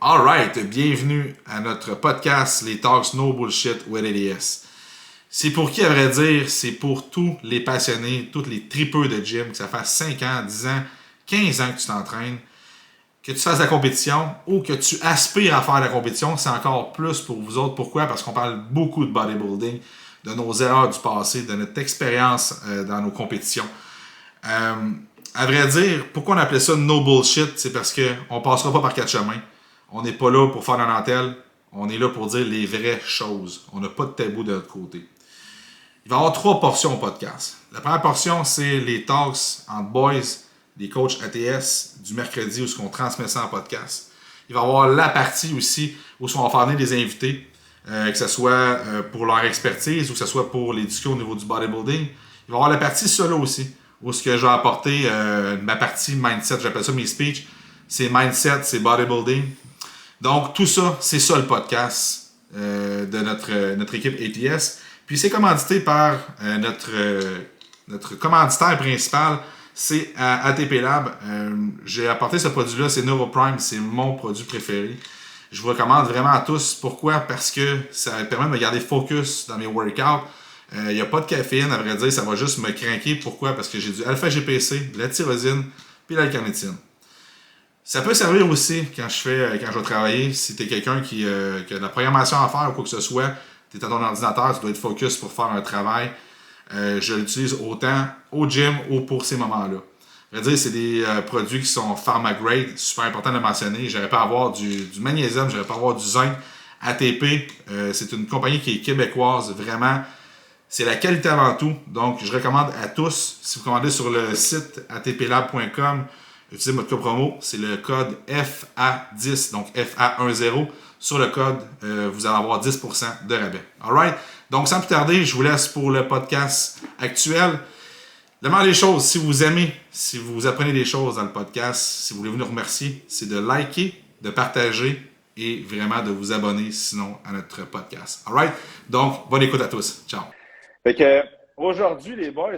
Alright, bienvenue à notre podcast Les Talks No Bullshit with ADS. C'est pour qui, à vrai dire, c'est pour tous les passionnés, tous les tripeux de gym, que ça fasse 5 ans, 10 ans, 15 ans que tu t'entraînes, que tu fasses de la compétition ou que tu aspires à faire de la compétition, c'est encore plus pour vous autres. Pourquoi? Parce qu'on parle beaucoup de bodybuilding, de nos erreurs du passé, de notre expérience dans nos compétitions. Euh, à vrai dire, pourquoi on appelait ça no bullshit? C'est parce qu'on passera pas par quatre chemins. On n'est pas là pour faire la dentelle. On est là pour dire les vraies choses. On n'a pas de tabou de notre côté. Il va y avoir 3 portions au podcast. La première portion, c'est les talks entre boys, les coachs ATS du mercredi où on transmet ça en podcast. Il va y avoir la partie aussi où on va faire venir des invités, que ce soit pour leur expertise ou que ce soit pour les discussions au niveau du bodybuilding. Il va y avoir la partie solo aussi, où ce que je vais apporter ma partie mindset, j'appelle ça mes speeches, c'est mindset, c'est bodybuilding. Donc tout ça, c'est ça le podcast de notre équipe ATS. Puis c'est commandité par notre commanditaire principal, c'est ATP Lab. J'ai apporté ce produit-là, c'est NeuroPrime, c'est mon produit préféré. Je vous recommande vraiment à tous. Pourquoi? Parce que ça permet de me garder focus dans mes workouts. Il n'y a pas de caféine, à vrai dire, ça va juste me craquer. Pourquoi? Parce que j'ai du alpha-GPC, de la tyrosine, puis de l'alcarnitine. Ça peut servir aussi quand je vais travailler. Si tu es quelqu'un qui a de la programmation à faire ou quoi que ce soit, tu es à ton ordinateur, tu dois être focus pour faire un travail. Je l'utilise autant au gym ou pour ces moments-là. À vrai dire, c'est des produits qui sont pharma grade, super important de le mentionner. J'aurais pas à avoir du magnésium, j'aurais pas à avoir du zinc. ATP, c'est une compagnie qui est québécoise, vraiment. C'est la qualité avant tout. Donc, je recommande à tous, si vous commandez sur le site atplab.com, utilisez votre code promo, c'est le code FA10, donc FA10. Sur le code, vous allez avoir 10% de rabais. Alright? Donc, sans plus tarder, je vous laisse pour le podcast actuel. La meilleure des choses, si vous aimez, si vous apprenez des choses dans le podcast, si vous voulez nous remercier, c'est de liker, de partager et vraiment de vous abonner sinon à notre podcast. Alright? Donc, bonne écoute à tous. Ciao! Fait que, aujourd'hui, les boys,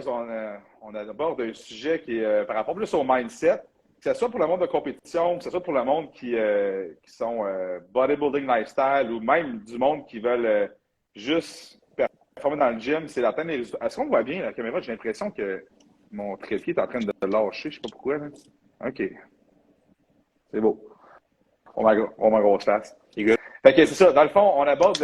on aborde un sujet qui est par rapport plus au mindset, que ce soit pour le monde de compétition, que ce soit pour le monde qui sont bodybuilding lifestyle ou même du monde qui veulent juste performer dans le gym, c'est d'atteindre les résultats. Est-ce qu'on voit bien la caméra? J'ai l'impression que mon trépied est en train de lâcher. Je sais pas pourquoi. Là. OK. C'est beau. On ma grosse face. Fait que c'est ça. Dans le fond, on aborde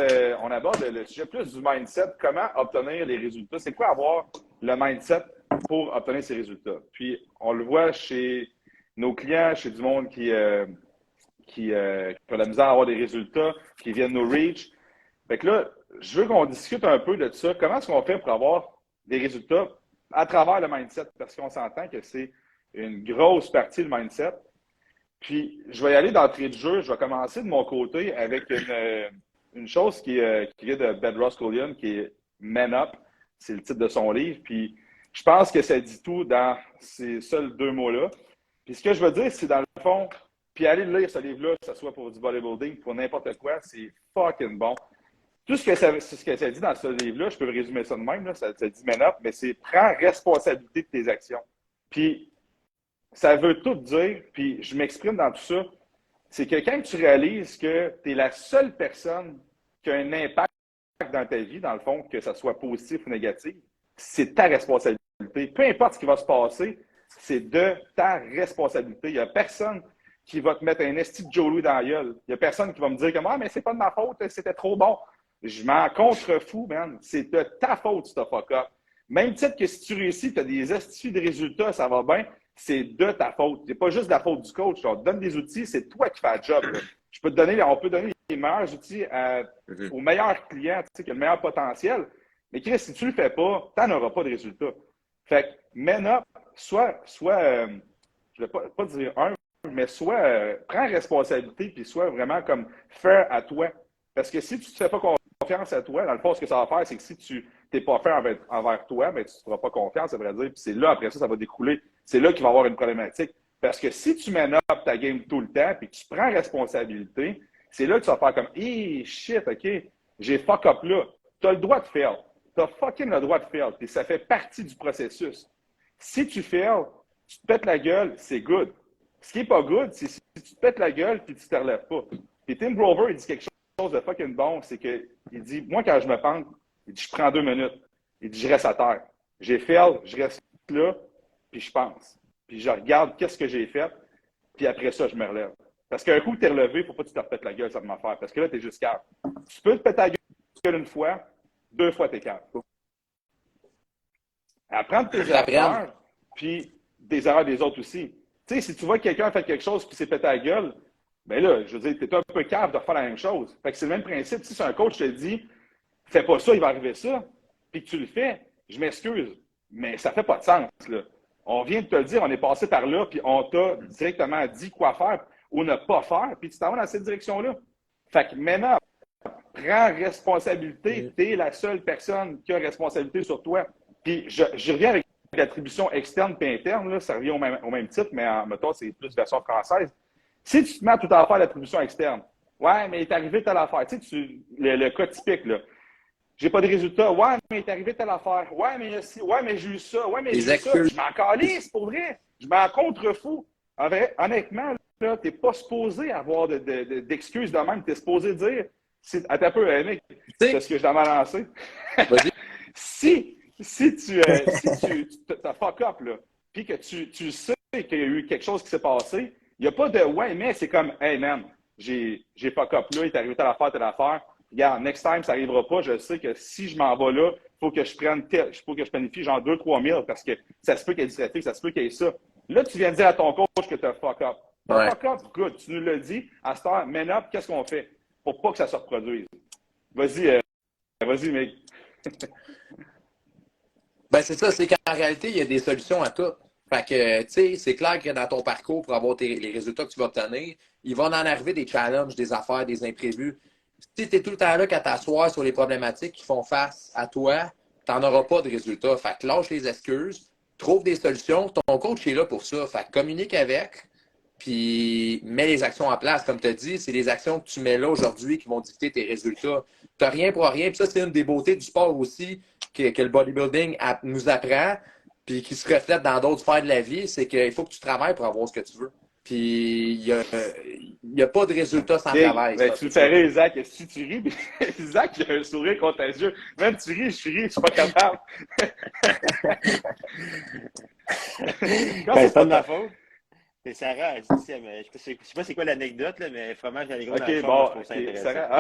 le sujet plus du mindset. Comment obtenir les résultats? C'est quoi avoir le mindset pour obtenir ces résultats? Puis, on le voit chez nos clients, chez du monde qui a de la misère à avoir des résultats, qui viennent nous reach. Fait que là, je veux qu'on discute un peu de ça. Comment est-ce qu'on fait pour avoir des résultats à travers le mindset? Parce qu'on s'entend que c'est une grosse partie du mindset. Puis, je vais y aller d'entrée de jeu. Je vais commencer de mon côté avec une chose qui vient de Bedros Keuilian, qui est Man Up. C'est le titre de son livre. Puis, je pense que ça dit tout dans ces seuls 2 mots-là. Puis, ce que je veux dire, c'est dans le fond, puis aller lire ce livre-là, que ce soit pour du bodybuilding, pour n'importe quoi, c'est fucking bon. Tout ce que ça dit dans ce livre-là, je peux résumer ça de même, là, ça dit Man Up, mais c'est prends responsabilité de tes actions. Puis, ça veut tout dire, puis je m'exprime dans tout ça, c'est que quand tu réalises que tu es la seule personne qui a un impact dans ta vie, dans le fond, que ça soit positif ou négatif, c'est ta responsabilité. Peu importe ce qui va se passer, c'est de ta responsabilité. Il n'y a personne qui va te mettre un esti de Joe Louis dans la gueule. Il n'y a personne qui va me dire que ah, mais c'est pas de ma faute, c'était trop bon. Je m'en contrefous, man. C'est de ta faute, si tu fuck up. Même titre que si tu réussis, tu as des estis de résultats, ça va bien, c'est de ta faute. C'est pas juste de la faute du coach. On te donne des outils, c'est toi qui fais le job. Là. On peut donner les meilleurs outils aux meilleurs clients, tu sais, qui ont le meilleur potentiel. Mais Chris, si tu le fais pas, tu n'en auras pas de résultats. Fait que, man up, je ne vais pas dire mais prends responsabilité puis sois vraiment comme fair à toi. Parce que si tu ne te fais pas confiance à toi, dans le fond, ce que ça va faire, c'est que si tu n'es pas fair envers toi, mais tu ne te feras pas confiance, à vrai dire. Puis c'est là, après ça, ça va découler. C'est là qu'il va y avoir une problématique. Parce que si tu mènes up ta game tout le temps puis que tu prends responsabilité, c'est là que tu vas faire comme hey, shit, OK, j'ai fuck up là. Tu as le droit de faire. Tu as fucking le droit de faire. Puis ça fait partie du processus. Si tu fails, tu te pètes la gueule, c'est good. Ce qui est pas good, c'est si tu te pètes la gueule puis tu te relèves pas. Puis Tim Grover, il dit quelque chose de fucking bon, c'est que il dit, moi, quand je me pente, il dit, je prends 2 minutes. Il dit, je reste à terre. J'ai fait, je reste là, puis je pense. Puis je regarde qu'est-ce que j'ai fait, puis après ça, je me relève. Parce qu'un coup, tu es relevé, il ne faut pas que tu te repètes la gueule, ça me faire. Parce que là, tu es juste calme. Tu peux te péter la gueule une fois, 2 fois, tu es calme. Apprendre tes erreurs, puis des erreurs des autres aussi. Tu sais, si tu vois que quelqu'un a fait quelque chose puis s'est pété la gueule, ben là, je veux dire, t'es un peu cave de refaire la même chose. Fait que c'est le même principe. Si un coach te dit, fais pas ça, il va arriver ça, puis que tu le fais, je m'excuse, mais ça fait pas de sens, là. On vient de te le dire, on est passé par là, puis on t'a directement dit quoi faire ou ne pas faire, puis tu t'en vas dans cette direction-là. Fait que maintenant, prends responsabilité. Tu es la seule personne qui a responsabilité sur toi. Puis je reviens avec l'attribution externe et interne, là, ça revient au même titre, mais en mettons, c'est plus version française. Si tu te mets à tout à faire l'attribution externe, ouais, mais il est arrivé telle affaire. Tu sais, le cas typique, là. J'ai pas de résultat. Ouais, mais il est arrivé telle affaire. Ouais, mais ouais, mais j'ai eu ça. Ouais, mais j'ai eu ça. Je m'en calisse, pour vrai. Je m'en contrefous. Honnêtement, là, t'es pas supposé avoir d'excuses de même. T'es supposé dire, attends un peu, mec, c'est ce que je dois m'avancer. Si tu as fuck up, là, puis que tu sais qu'il y a eu quelque chose qui s'est passé, il n'y a pas de ouais, mais c'est comme, hey man, j'ai fuck up là, il est arrivé telle affaire. Regarde, next time, ça n'arrivera pas. Je sais que si je m'en vais là, il faut que je planifie genre 2-3 000 parce que ça se peut qu'il y ait du trafic, ça se peut qu'il y ait ça. Là, tu viens de dire à ton coach que tu as fuck up. Ouais. Fuck up, good, tu nous l'as dit. À cette heure, man up, qu'est-ce qu'on fait pour pas que ça se reproduise? Vas-y, mec. Ben, c'est ça, c'est qu'en réalité, il y a des solutions à tout. Fait que, tu sais, c'est clair que dans ton parcours, pour avoir les résultats que tu vas obtenir, il va en arriver des challenges, des affaires, des imprévus. Si tu es tout le temps là qu'à t'asseoir sur les problématiques qui font face à toi, tu n'en auras pas de résultats. Fait que lâche les excuses, trouve des solutions. Ton coach est là pour ça. Fait que communique avec, puis mets les actions en place. Comme tu as dit, c'est les actions que tu mets là aujourd'hui qui vont dicter tes résultats. Tu n'as rien pour rien. Puis ça, c'est une des beautés du sport aussi que le bodybuilding nous apprend, puis qui se reflète dans d'autres sphères de la vie, c'est qu'il faut que tu travailles pour avoir ce que tu veux. Puis il n'y a pas de résultat sans travail. Ben, tu me fais rire, Zach. Si tu ris, Zach, il a un sourire contagieux. Même tu ris, je suis pas capable. C'est pas de ma faute. C'est Sarah, elle dit, je sais pas c'est quoi l'anecdote, mais fromage à l'égard dans le fond, je trouve ça intéressant. Sarah...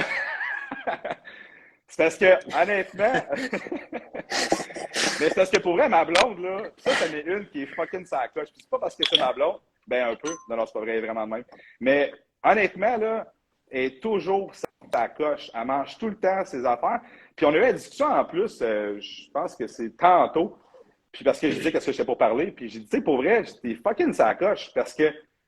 C'est parce que, honnêtement, mais c'est parce que pour vrai, ma blonde, là, ça m'est une qui est fucking sa coche. Puis c'est pas parce que c'est ma blonde, ben un peu, non, c'est pas vrai, elle est vraiment de même. Mais honnêtement, là, elle est toujours sa coche. Elle mange tout le temps ses affaires. Puis on a eu la discussion en plus, je pense que c'est tantôt, puis parce que je disais qu'est-ce que je sais pas parler, puis j'ai dit, tu sais, pour vrai, t'es fucking sa coche, parce que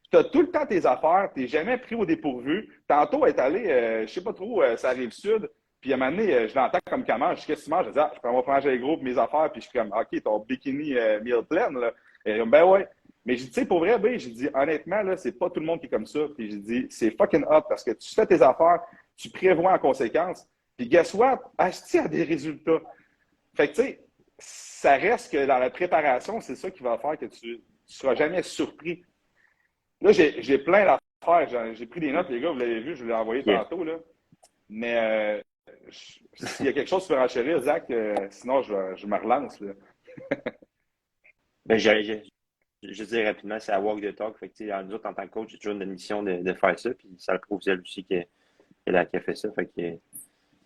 t'as tout le temps tes affaires, t'es jamais pris au dépourvu. Tantôt, elle est allée, je sais pas trop, ça arrive sud. Puis à un moment donné, je l'entends comme comment. Je dis, qu'est-ce que tu manges? Je dis, je prends mon fromage avec gros mes affaires. Puis je suis comme, OK, ton bikini meal plan, là. Et ben ouais. Mais j'ai dit, tu sais, pour vrai, ben, j'ai dit, honnêtement, là, c'est pas tout le monde qui est comme ça. Puis j'ai dit, c'est fucking hot parce que tu fais tes affaires, tu prévois en conséquence. Puis guess what? Asti a des résultats. Fait que, tu sais, ça reste que dans la préparation, c'est ça qui va faire que tu seras jamais surpris. Là, j'ai plein d'affaires. J'ai pris des notes, les gars, vous l'avez vu, je vous l'ai envoyé tantôt, là. Mais s'il y a quelque chose sur enchérir, Zach, sinon je me relance. Là. Ben, je dis rapidement, c'est à walk the talk. Fait que, nous autres, en tant que coach, j'ai toujours une mission de faire ça. Puis ça le prouve elle aussi qu'elle a fait ça. Fait que,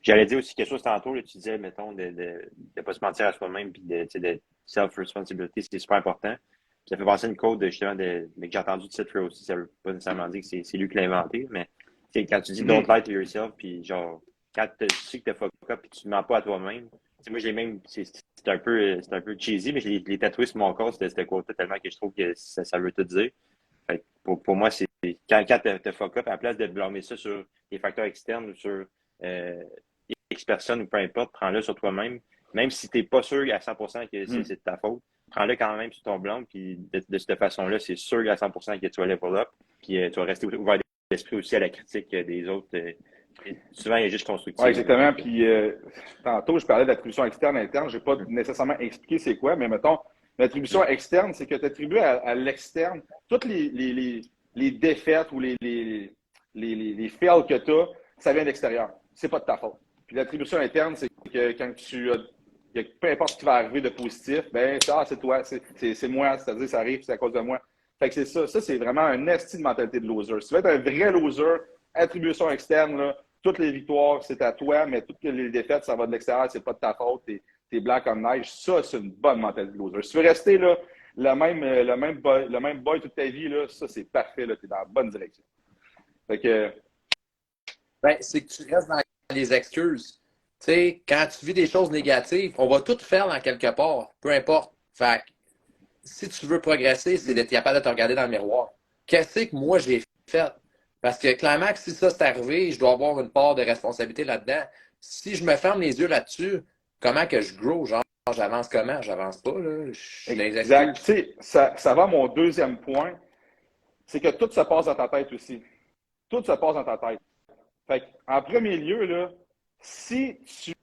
j'allais dire aussi quelque chose tantôt. Là, tu disais, mettons, de pas se mentir à soi-même. Puis de self-responsibility, c'est super important. Puis ça fait penser à une quote justement mais que j'ai entendu de Seth Rowe aussi. Ça veut pas nécessairement dire que c'est lui qui l'a inventé. Mais quand tu dis don't lie to yourself, puis genre, quand tu sais que t'as fuck up puis tu ne mens pas à toi-même, moi, c'est un peu cheesy, mais je l'ai tatoué sur mon corps, cette quote tellement que je trouve que ça veut tout dire. Fait pour moi, c'est quand t'as fuck up, à la place de blâmer ça sur des facteurs externes ou sur X personnes ou peu importe, prends-le sur toi-même. Même si t'es pas sûr à 100% que c'est de ta faute, prends-le quand même sur ton blanc, puis de cette façon-là, c'est sûr à 100% que tu vas level up, puis tu vas rester ouvert d'esprit aussi à la critique des autres. Souvent, il y a juste constructif. Oui, exactement. Puis, tantôt, je parlais d'attribution externe-interne. Je n'ai pas nécessairement expliqué c'est quoi, mais mettons, l'attribution externe, c'est que tu attribues à l'externe toutes les les défaites ou les fails que tu as, ça vient de l'extérieur. C'est pas de ta faute. Puis l'attribution interne, c'est que quand peu importe ce qui va arriver de positif, ben ça, c'est toi, c'est moi, c'est-à-dire ça arrive, c'est à cause de moi. Fait que c'est ça. Ça, c'est vraiment un esti de mentalité de loser. Si tu veux être un vrai loser, attribution externe, là, toutes les victoires, c'est à toi, mais toutes les défaites, ça va de l'extérieur, c'est pas de ta faute, t'es blanc comme neige. Ça, c'est une bonne mentalité de loser. Si tu veux rester là, le même boy toute ta vie, là, ça, c'est parfait, là, t'es dans la bonne direction. Fait que... Ben, c'est que tu restes dans les excuses. Tu sais, quand tu vis des choses négatives, on va tout faire dans quelque part, peu importe. Fait que, si tu veux progresser, c'est d'être capable de te regarder dans le miroir. Qu'est-ce que moi j'ai fait? Parce que clairement, si ça c'est arrivé, je dois avoir une part de responsabilité là-dedans. Si je me ferme les yeux là-dessus, comment que je grow? Genre, j'avance comment? J'avance pas, là. Je suis dans les Exact. excuses. Tu sais, ça va à mon deuxième point, c'est que tout se passe dans ta tête aussi. Tout se passe dans ta tête. Fait en premier lieu, là, si tu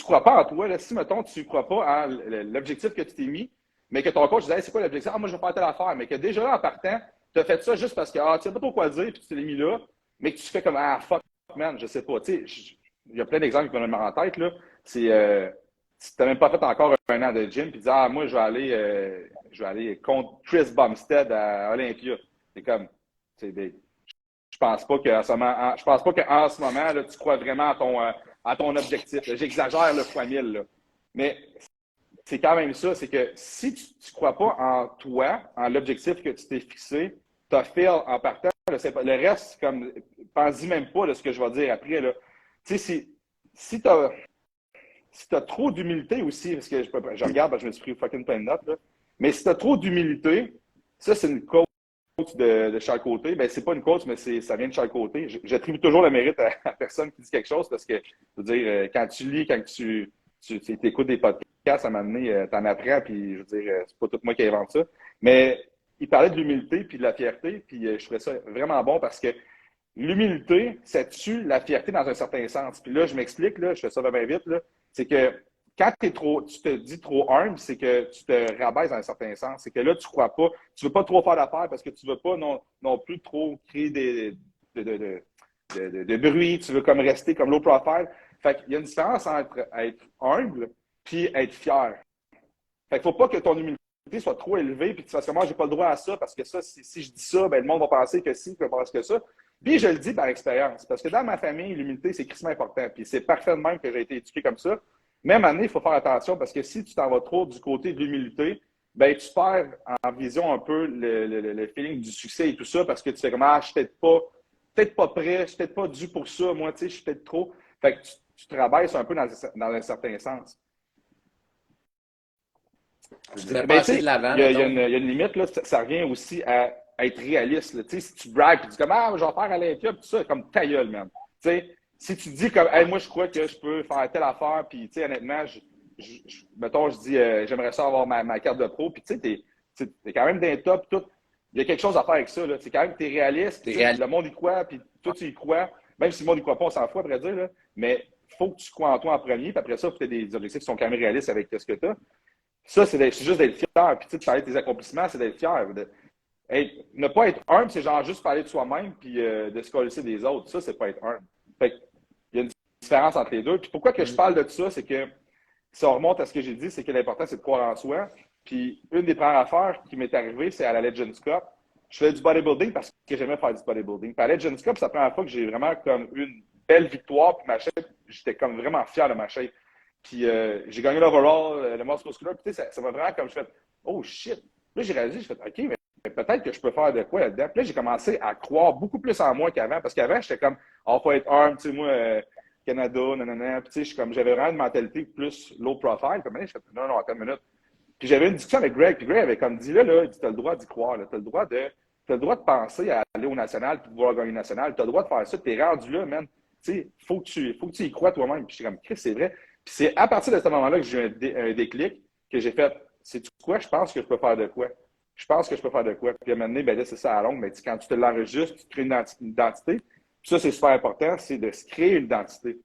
crois pas en toi, là, si, mettons, tu crois pas en l'objectif que tu t'es mis, mais que ton coach disait, hey, c'est quoi l'objectif? Ah, moi, je vais faire telle affaire. Mais que déjà là, en partant, tu as fait ça juste parce que, tu sais pas trop quoi dire, puis tu t'es mis là, mais que tu fais comme, ah, fuck, man, je sais pas. Tu sais, il y a plein d'exemples qui vont me en tête, là. C'est, si tu n'as même pas fait encore un an de gym, puis tu dis, ah, moi, je vais aller contre Chris Bumstead à Olympia. C'est comme, c'est des. Je pense pas qu'en ce moment, là, tu crois vraiment à ton objectif. J'exagère le fois 1000. Là. Mais c'est quand même ça, c'est que si tu ne crois pas en toi, en l'objectif que tu t'es fixé, tu as fait en partant. Le reste, comme, pense-y même pas de ce que je vais dire après. Là. Tu sais, si tu as trop d'humilité aussi, parce que je regarde, je me suis pris fucking plein de notes, là, mais si tu as trop d'humilité, ça, c'est une cause de chaque côté, ben c'est pas une coach, mais ça vient de chaque côté. J'attribue toujours le mérite à la personne qui dit quelque chose parce que, je veux dire, quand tu lis, quand tu écoutes des podcasts, à un moment donné, t'en apprends, puis je veux dire, c'est pas tout moi qui invente ça. Mais il parlait de l'humilité puis de la fierté, puis je trouvais ça vraiment bon parce que l'humilité, ça tue la fierté dans un certain sens. Puis là, je m'explique, là, je fais ça bien vite, là, c'est que quand tu te dis trop humble, c'est que tu te rabaisses dans un certain sens. C'est que là, tu crois pas, tu veux pas trop faire d'affaires parce que tu veux pas non plus trop créer de bruit. Tu veux comme rester comme low profile. Fait qu'il y a une différence entre être humble puis être fier. Fait qu'il faut pas que ton humilité soit trop élevée puis que tu fasses comme moi, j'ai pas le droit à ça parce que ça, si je dis ça, ben le monde va penser que si, va penser que ça. Puis je le dis par expérience parce que dans ma famille, l'humilité, c'est crissement important. Puis c'est parfait de même que j'ai été éduqué comme ça. Même année, il faut faire attention parce que si tu t'en vas trop du côté de l'humilité, ben tu perds en vision un peu le feeling du succès et tout ça parce que tu fais comme ah, je suis peut-être pas prêt, je suis peut-être pas dû pour ça, moi, tu sais, je suis peut-être trop. Fait que tu te rabaisses un peu dans un certain sens. Ben, tu sais, il y a une limite, là, ça revient aussi à être réaliste. Là. Si tu bragues, tu dis comme ah, je vais faire à l'Olympia, tout ça, comme ta gueule, man. Tu sais, si tu dis comme hey, moi je crois que je peux faire telle affaire, puis tu sais, honnêtement, mettons, je dis j'aimerais ça avoir ma carte de pro, puis tu sais, t'es quand même dans les top, tout. Il y a quelque chose à faire avec ça. Là. C'est quand même, t'es réaliste, le monde y croit, puis toi tu y crois. Même si le monde y croit pas, on s'en fout, à vrai dire, là. Mais il faut que tu crois en toi en premier, puis après ça, tu as des objectifs qui sont quand même réalistes avec ce que tu as. Ça, c'est juste d'être fier. Puis tu sais, de parler de tes accomplissements, c'est d'être fier. Ne pas être humble, c'est genre juste parler de soi-même puis de se coller des autres. Ça, c'est pas être humble. Fait il y a une différence entre les deux. Puis pourquoi que je parle de ça, c'est que si on remonte à ce que j'ai dit, c'est que l'important, c'est de croire en soi. Puis une des premières affaires qui m'est arrivée, c'est à la Legends Cup. Je faisais du bodybuilding parce que j'aimais faire du bodybuilding. Puis à la Legends Cup, c'est la première fois que j'ai vraiment comme une belle victoire. Puis ma shape, j'étais comme vraiment fier de ma shape. Puis j'ai gagné l'overall, le muscle musculaire. Puis tu sais, ça m'a vraiment comme je fais oh shit. Là, j'ai réalisé, je fais OK, mais peut-être que je peux faire de quoi là-dedans. Puis là, j'ai commencé à croire beaucoup plus en moi qu'avant. Parce qu'avant, j'étais comme oh, faut être arme, tu sais, moi, Canada, nanana. Puis tu sais, j'avais vraiment une mentalité plus low profile. Puis maintenant, je fais non, attends une minute. Puis j'avais une discussion avec Greg. Puis Greg avait comme dit là, il dit t'as le droit d'y croire. T'as le droit de penser à aller au national puis de vouloir gagner national. T'as le droit de faire ça. T'es rendu là, man. Tu sais, faut que tu y crois toi-même. Puis j'étais comme Chris, c'est vrai. Puis c'est à partir de ce moment-là que j'ai eu un déclic, que j'ai fait, sais-tu quoi, je pense que je peux faire de quoi. Je pense que je peux faire de quoi. Puis à un moment donné, ben là, c'est ça à longue, mais quand tu te l'enregistres, tu te crées une identité. Puis ça, c'est super important, c'est de se créer une identité.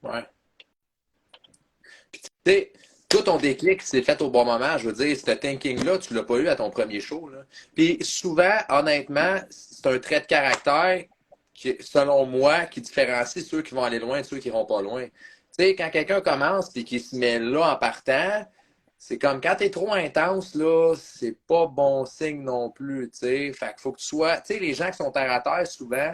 Ouais. Puis tu sais, toi, ton déclic s'est fait au bon moment. Je veux dire, ce thinking-là, tu l'as pas eu à ton premier show. Là. Puis souvent, honnêtement, c'est un trait de caractère qui, selon moi, qui différencie ceux qui vont aller loin de ceux qui iront pas loin. Tu sais, quand quelqu'un commence et qu'il se met là en partant, c'est comme quand t'es trop intense, là, c'est pas bon signe non plus, tu sais. Fait qu'il faut que tu sois... Tu sais, les gens qui sont terre à terre, souvent,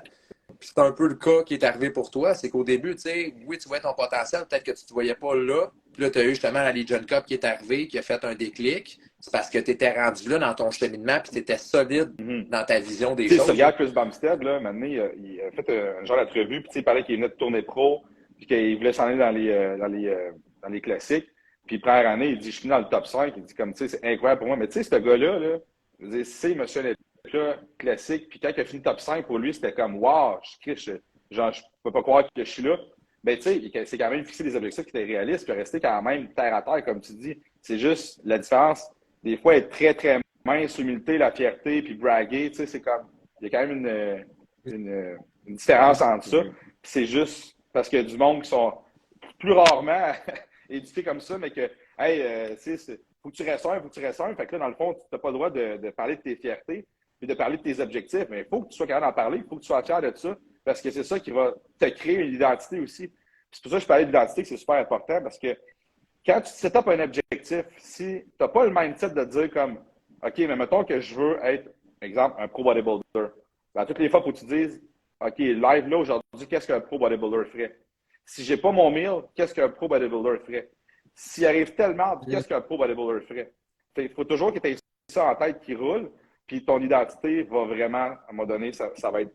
puis c'est un peu le cas qui est arrivé pour toi, c'est qu'au début, tu sais, oui, tu voyais ton potentiel, peut-être que tu te voyais pas là. Puis là, tu as eu justement la Legion Cup qui est arrivée, qui a fait un déclic. C'est parce que tu étais rendu là dans ton cheminement, puis tu étais solide dans ta vision des Tu sais, choses. si tu regardes Chris Bumstead, là, maintenant, il a fait un genre d'entrevue, puis il parlait qu'il venait de tourner pro, puis qu'il voulait s'en aller dans les classiques. Puis première année, il dit, je suis dans le top 5. Il dit, comme, tu sais, c'est incroyable pour moi. Mais tu sais, ce gars-là, là, je veux dire, c'est monsieur là, classique. Puis quand il a fini top 5, pour lui, c'était comme, wow, genre, je peux pas croire que je suis là. Ben, tu sais, il s'est quand même fixé des objectifs qui étaient réalistes, puis rester quand même terre à terre, comme tu dis. C'est juste la différence. Des fois, être très, très mince, humilité, la fierté, puis braguer, tu sais, c'est comme, il y a quand même une différence entre ça. Puis c'est juste parce qu'il y a du monde qui sont plus rarement éduqués comme ça, mais que, hey, tu sais, faut que tu restes un, faut que tu restes un. Fait que là, dans le fond, tu n'as pas le droit de parler de tes fiertés, puis de parler de tes objectifs. Mais il faut que tu sois capable d'en parler, il faut que tu sois fier de ça, parce que c'est ça qui va te créer une identité aussi. Puis c'est pour ça que je parlais d'identité, que c'est super important, parce que quand tu te set up un objectif, si tu n'as pas le mindset de dire comme, OK, mais mettons que je veux être, exemple, un pro bodybuilder. Ben, toutes les fois, il faut que tu dises, OK, live là, aujourd'hui, qu'est-ce qu'un pro bodybuilder ferait? Si j'ai pas mon meal, qu'est-ce qu'un pro bodybuilder ferait? S'il arrive tellement, qu'est-ce qu'un pro bodybuilder ferait? Il faut toujours que tu aies ça en tête qui roule, puis ton identité va vraiment, à un moment donné, ça va être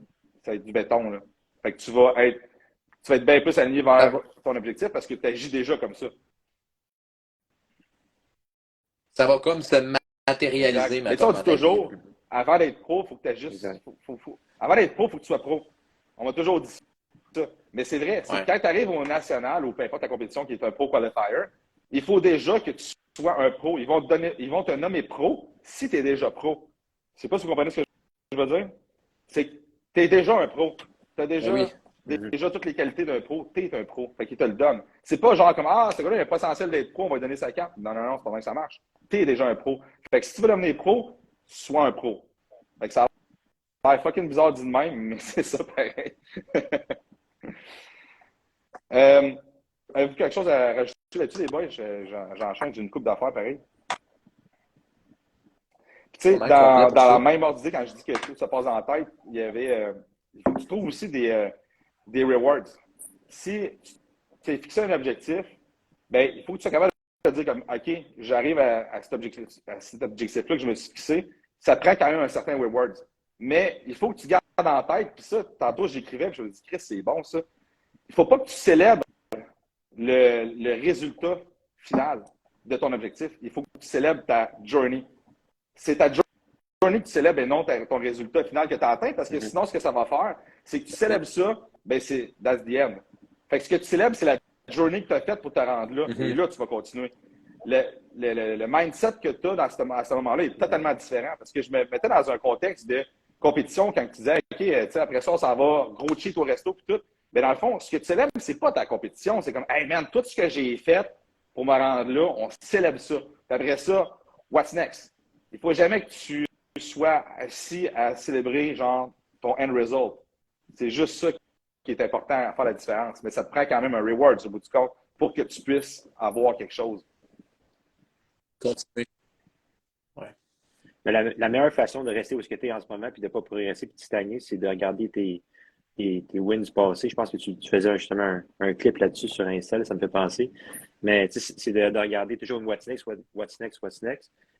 du béton. Là. Fait que tu vas être bien plus aligné vers ton objectif parce que tu agis déjà comme ça. Ça va comme se matérialiser, mais ça, on dit toujours, avant d'être pro, il faut que tu agisses. Avant d'être pro, il faut que tu sois pro. On m'a toujours dit ça. Mais c'est vrai, quand tu arrives au national ou peu importe ta compétition qui est un pro qualifier, il faut déjà que tu sois un pro. Ils vont te nommer pro si tu es déjà pro. Je ne sais pas si vous comprenez ce que je veux dire. C'est que tu es déjà un pro. Tu as déjà toutes les qualités d'un pro. Tu es un pro. Fait qu'il te le donne. C'est pas genre comme ce gars-là, il n'est pas essentiel d'être pro, on va lui donner sa carte. Non, c'est pas vrai que ça marche. Tu es déjà un pro. Fait que si tu veux devenir pro, sois un pro. Fait que ça a l'air fucking bizarre dit de même, mais c'est ça pareil. Avez-vous quelque chose à rajouter là-dessus, les boys? J'enchaîne, j'ai une coupe d'affaires pareil. Tu sais, dans la même ordre d'idée, quand je dis que tout se passe dans la tête, il y avait. Il faut que tu trouves aussi des rewards. Si tu as fixé un objectif, ben, il faut que tu sois capable de dire comme OK, j'arrive à cet objectif-là que je me suis fixé. Ça prend quand même un certain reward. Mais il faut que tu gardes en tête, puis ça, tantôt j'écrivais, puis je me dis, Chris, c'est bon ça. Il ne faut pas que tu célèbres le résultat final de ton objectif. Il faut que tu célèbres ta journey. C'est ta journey que tu célèbres et non ton résultat final que tu as atteint, parce que sinon, ce que ça va faire, c'est que tu célèbres ça, ben c'est that's the end. Fait que ce que tu célèbres, c'est la journey que tu as faite pour te rendre là. Et là, tu vas continuer. Le mindset que tu as à ce moment-là est totalement différent, parce que je me mettais dans un contexte de compétition quand tu disais, OK, après ça, on s'en va gros cheat au resto puis tout. Mais dans le fond, ce que tu célèbres, c'est pas ta compétition. C'est comme, hey man, tout ce que j'ai fait pour me rendre là, on célèbre ça. Puis après ça, what's next? Il faut jamais que tu sois assis à célébrer, genre, ton end result. C'est juste ça qui est important à faire la différence. Mais ça te prend quand même un reward, au bout du compte, pour que tu puisses avoir quelque chose. Continuer. Mais la meilleure façon de rester où tu es en ce moment puis de ne pas progresser et de stagner, c'est de regarder tes wins passés. Je pense que tu faisais justement un clip là-dessus sur Insta, ça me fait penser. Mais c'est de regarder toujours une what's next.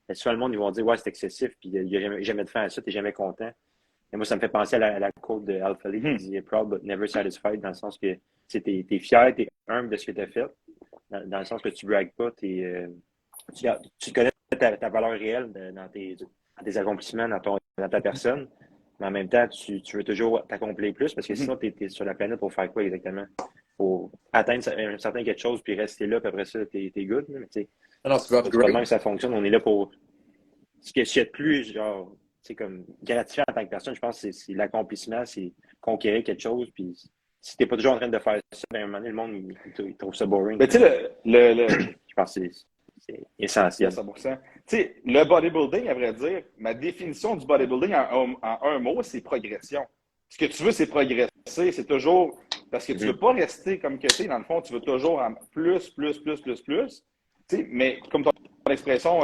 Et souvent, le monde, ils vont dire, ouais, c'est excessif, puis il n'y a jamais de fin à ça, tu n'es jamais content. Et moi, ça me fait penser à la quote de Alpha Lee qui dit proud but never satisfied, dans le sens que tu es fier, tu es humble de ce que tu as fait, dans le sens que tu ne bragues pas, tu connais ta valeur réelle dans tes accomplissements, dans ta personne. Mais en même temps, tu veux toujours t'accomplir plus parce que sinon, tu es sur la planète pour faire quoi exactement? Pour atteindre un certain quelque chose puis rester là, puis après ça, t'es good. Mais tu sais, c'est pas même que ça fonctionne. On est là pour. Ce qui est plus, genre, c'est comme gratifiant en tant que personne, je pense que c'est l'accomplissement, c'est conquérir quelque chose. Puis si t'es pas toujours en train de faire ça, ben, à un moment donné, le monde, il trouve ça boring. Mais tu sais, je pense que c'est. c'est essentiel. 100%. Tu sais, le bodybuilding, à vrai dire, ma définition du bodybuilding en un mot, c'est progression. Ce que tu veux, c'est progresser. C'est toujours. Parce que tu ne veux pas rester comme que tu es. Dans le fond, tu veux toujours en plus, plus, plus, plus, plus. Tu sais, mais comme ton expression,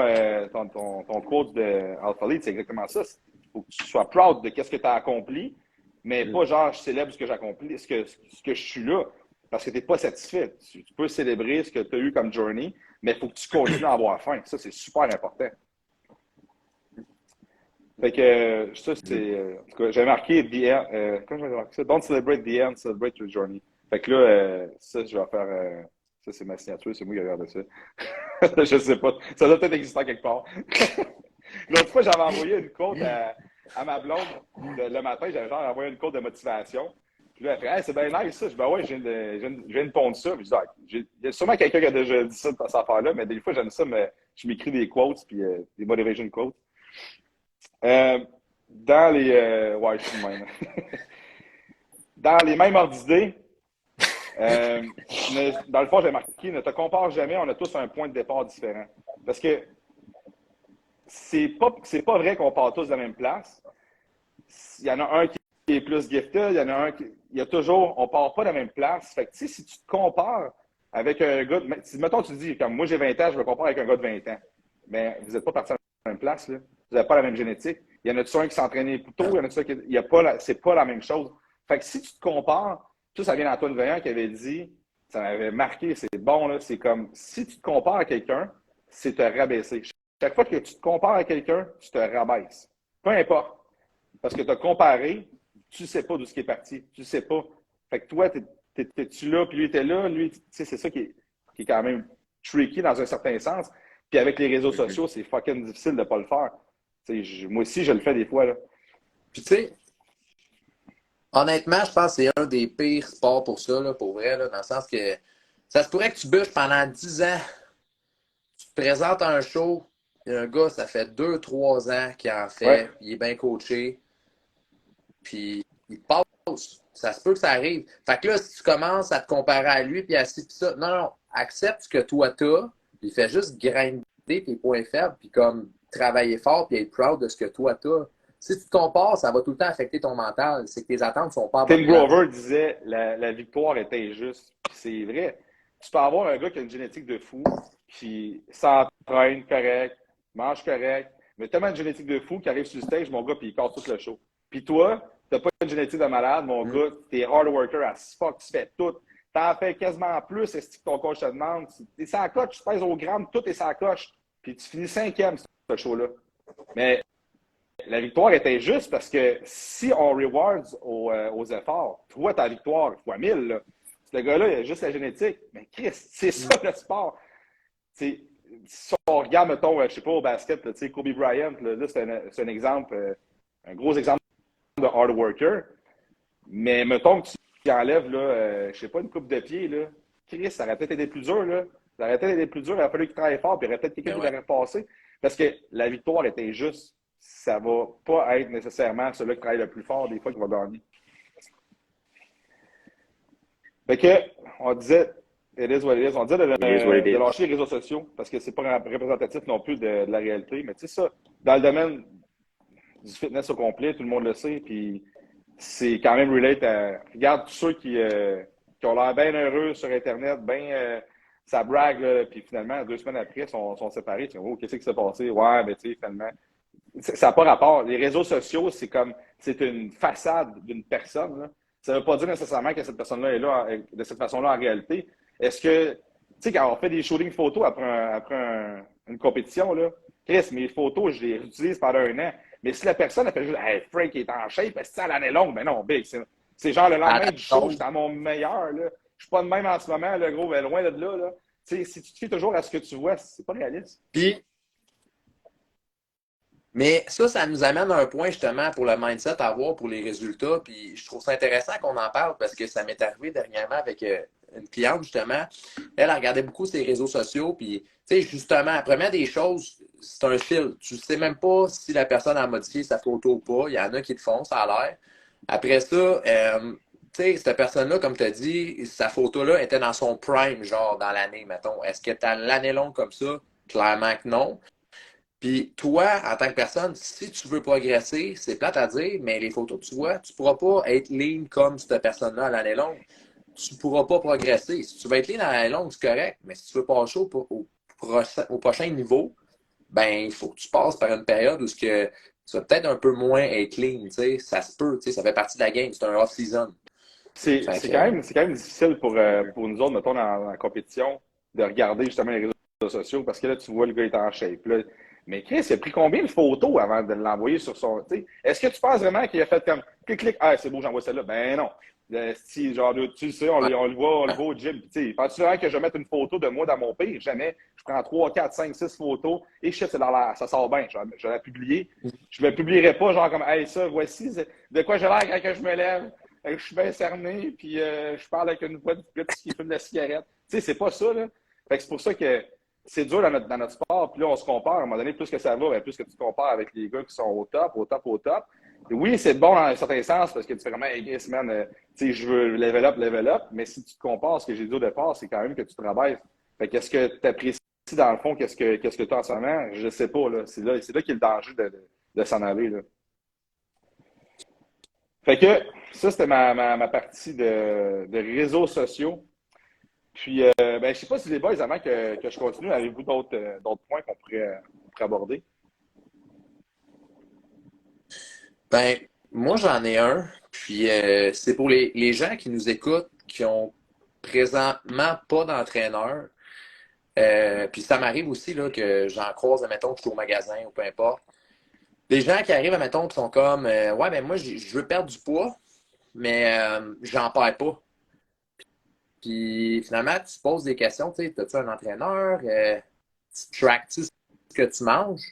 ton quote de Alpha Lead, c'est exactement ça. Il faut que tu sois proud de ce que tu as accompli, mais pas genre je célèbre ce que j'ai accompli, ce que je suis là. Parce que tu n'es pas satisfait. Tu peux célébrer ce que tu as eu comme journey, mais il faut que tu continues à avoir faim. Ça, c'est super important. Fait que ça, c'est. En tout cas, j'ai marqué The End. Comment j'avais marqué ça? Don't celebrate the end, celebrate your journey. Fait que là, ça, je vais faire. Ça, c'est ma signature, c'est moi qui ai regardé ça. Je sais pas. Ça doit peut-être exister quelque part. L'autre fois, j'avais envoyé une quote à ma blonde le matin, j'avais genre envoyé une quote de motivation. Puis là, elle fait hey, c'est bien nice ça. Je dis ben ouais, je viens de pondre ça. Puis je dis ah, il y a sûrement quelqu'un qui a déjà dit ça de cette affaire-là, mais des fois, j'aime ça, mais je m'écris des quotes, puis des motivation quotes. Dans les. Ouais, je suis le même. Dans les mêmes ordres d'idées, dans le fond, j'ai marqué ne te compare jamais, on a tous un point de départ différent. Parce que c'est pas vrai qu'on part tous de la même place. Il y en a un qui est plus gifted, il y en a un qui. Il y a toujours. On part pas de la même place. Fait que, tu sais, si tu te compares avec un gars. Mettons, tu te dis, comme moi j'ai 20 ans, je me compare avec un gars de 20 ans. Mais vous n'êtes pas partis de la même place, là. Vous n'avez pas la même génétique. Il y en a-tu un qui s'entraînait plus tôt, il y en a-tu un qui. C'est pas la même chose. Fait que si tu te compares, ça vient d'Antoine Vaillant qui avait dit, ça m'avait marqué, c'est bon, là, c'est comme si tu te compares à quelqu'un, c'est te rabaisser. Chaque fois que tu te compares à quelqu'un, tu te rabaisses. Peu importe. Parce que tu as comparé, tu ne sais pas d'où ce qui est parti. Tu ne sais pas. Fait que toi, t'es-tu là, puis lui était là, lui, tu sais, c'est ça qui est quand même tricky dans un certain sens. Puis avec les réseaux sociaux, c'est fucking difficile de ne pas le faire. Moi aussi, je le fais des fois, là. Puis tu sais, honnêtement, je pense que c'est un des pires sports pour ça, là, pour vrai, là, dans le sens que ça se pourrait que tu bûches pendant 10 ans, tu te présentes à un show, il y a un gars, ça fait 2-3 ans qu'il en fait, Ouais. il est bien coaché, puis il passe. Ça se peut que ça arrive. Fait que là, si tu commences à te comparer à lui, puis à ci, puis ça, non, accepte ce que toi t'as, puis fais juste grinder tes points faibles, puis comme travailler fort, puis être proud de ce que toi t'as. Si tu te compares, ça va tout le temps affecter ton mental. C'est que tes attentes sont pas à Tim bonne place. Grover disait la victoire est injuste. Puis c'est vrai. Tu peux avoir un gars qui a une génétique de fou, qui s'entraîne correct, mange correct, mais tellement une génétique de fou qui arrive sur le stage, mon gars, puis il casse tout le show. Puis toi, t'as pas une génétique de malade, mon gars, t'es hard worker as fuck, tu fais tout. T'en fais quasiment plus, est-ce que ton coach te demande. T'es sans coche, tu pèses au gramme, tout est sans coche. Puis tu finis 5e, ce show-là. Mais la victoire est injuste parce que si on rewards aux efforts, toi, ta victoire, fois 1000, là, ce gars-là, il a juste la génétique. Mais Chris, c'est ça le sport. Si on regarde, mettons, je sais pas, au basket, là, Kobe Bryant, là c'est un exemple, un gros exemple de hard worker. Mais mettons que tu enlèves, là, je sais pas, une coupe de pied, là. Chris, ça aurait peut-être été plus dur, là. Ça aurait peut-être été plus dur, il aurait fallu qu'il travaille fort, puis il y aurait peut-être quelqu'un qui l'aurait passé. Parce que la victoire est injuste. Ça ne va pas être nécessairement celui qui travaille le plus fort des fois qui va gagner. Fait que, on disait, it is what it is. On disait de lâcher les réseaux sociaux parce que c'est pas représentatif non plus de la réalité. Mais tu sais ça, dans le domaine du fitness au complet, tout le monde le sait, puis c'est quand même relate à... Regarde tous ceux qui ont l'air bien heureux sur Internet, ça brague, là, puis finalement, 2 semaines après, sont séparés. Tu dis, oh, qu'est-ce qui s'est passé? Ouais, mais tu sais, finalement... Ça n'a pas rapport. Les réseaux sociaux, c'est une façade d'une personne. Là. Ça ne veut pas dire nécessairement que cette personne-là est là de cette façon-là en réalité. Est-ce que, tu sais, quand on fait des shootings photos après une compétition, là, Chris, mes photos, je les utilise pendant 1 an. Mais si la personne a fait juste, hey, Frank est en shape, est-ce que ça l'année longue? Ben non, big. C'est genre le lendemain du show, j'étais à mon meilleur. Là. Je suis pas de même en ce moment, le gros, ben, loin de là. Là. Si tu te fies toujours à ce que tu vois, c'est pas réaliste. Puis, mais ça nous amène à un point justement pour le mindset à avoir pour les résultats. Puis je trouve ça intéressant qu'on en parle parce que ça m'est arrivé dernièrement avec une cliente justement. Elle regardait beaucoup ses réseaux sociaux. Puis tu sais, justement, la première des choses, c'est un fil. Tu sais même pas si la personne a modifié sa photo ou pas. Il y en a qui le font, ça a l'air. Après ça, tu sais, cette personne-là, comme tu as dit, sa photo-là était dans son prime, genre dans l'année, mettons. Est-ce que tu as l'année longue comme ça? Clairement que non. Puis toi, en tant que personne, si tu veux progresser, c'est plate à dire, mais les photos que tu vois, tu ne pourras pas être lean comme cette personne-là à l'année longue. Tu ne pourras pas progresser. Si tu veux être lean à l'année longue, c'est correct, mais si tu veux passer au prochain niveau, ben il faut que tu passes par une période où tu vas peut-être un peu moins être clean, tu sais, ça se peut, tu sais, ça fait partie de la game, c'est un off-season. C'est Fait c'est que, quand même difficile pour nous autres, mettons, dans la compétition, de regarder justement les réseaux sociaux parce que là, tu vois, le gars est en shape. Là. Mais Chris, il a pris combien de photos avant de l'envoyer sur son. T'sais, est-ce que tu penses vraiment qu'il a fait comme clic, ah, c'est beau, j'envoie celle-là? Ben non. Si, genre, tu le sais, on le voit au gym. Penses-tu vraiment que je vais mettre une photo de moi dans mon pire? Jamais. Je prends 3, 4, 5, 6 photos et shit, c'est dans l'air. Ça sort bien. Je vais la publier. Je ne la publierai pas, genre comme, hey, ça, voici de quoi j'ai l'air quand je me lève. Je suis bien cerné, puis je parle avec une voix de gars qui fume de la cigarette. Tu sais, c'est pas ça, là. Fait que c'est pour ça que c'est dur dans notre sport. Puis là, on se compare. À un moment donné, plus que ça va, plus que tu te compares avec les gars qui sont au top, au top, au top. Et oui, c'est bon dans un certain sens parce que tu fais vraiment, hey, yes, man, tu sais, je veux level up. Mais si tu te compares, ce que j'ai dit au départ, c'est quand même que tu travailles. Fait qu'est-ce que tu apprécies dans le fond, qu'est-ce que tu as en ce moment? Je sais pas, là. C'est là qu'il y a le danger de s'en aller, là. Fait que ça, c'était ma partie de réseaux sociaux. Puis, ben, je sais pas si les boys, avant que je continue, avez-vous d'autres points qu'on pourrait aborder? ben, moi, j'en ai un, puis c'est pour les gens qui nous écoutent, qui ont présentement pas d'entraîneur. Puis ça m'arrive aussi là, que j'en croise, admettons, que je suis au magasin ou peu importe. Des gens qui arrivent, admettons, qui sont comme ouais, ben moi, je veux perdre du poids, mais j'en perds pas. Puis finalement, tu te poses des questions, tu sais, as-tu un entraîneur? Tu traques-tu ce que tu manges?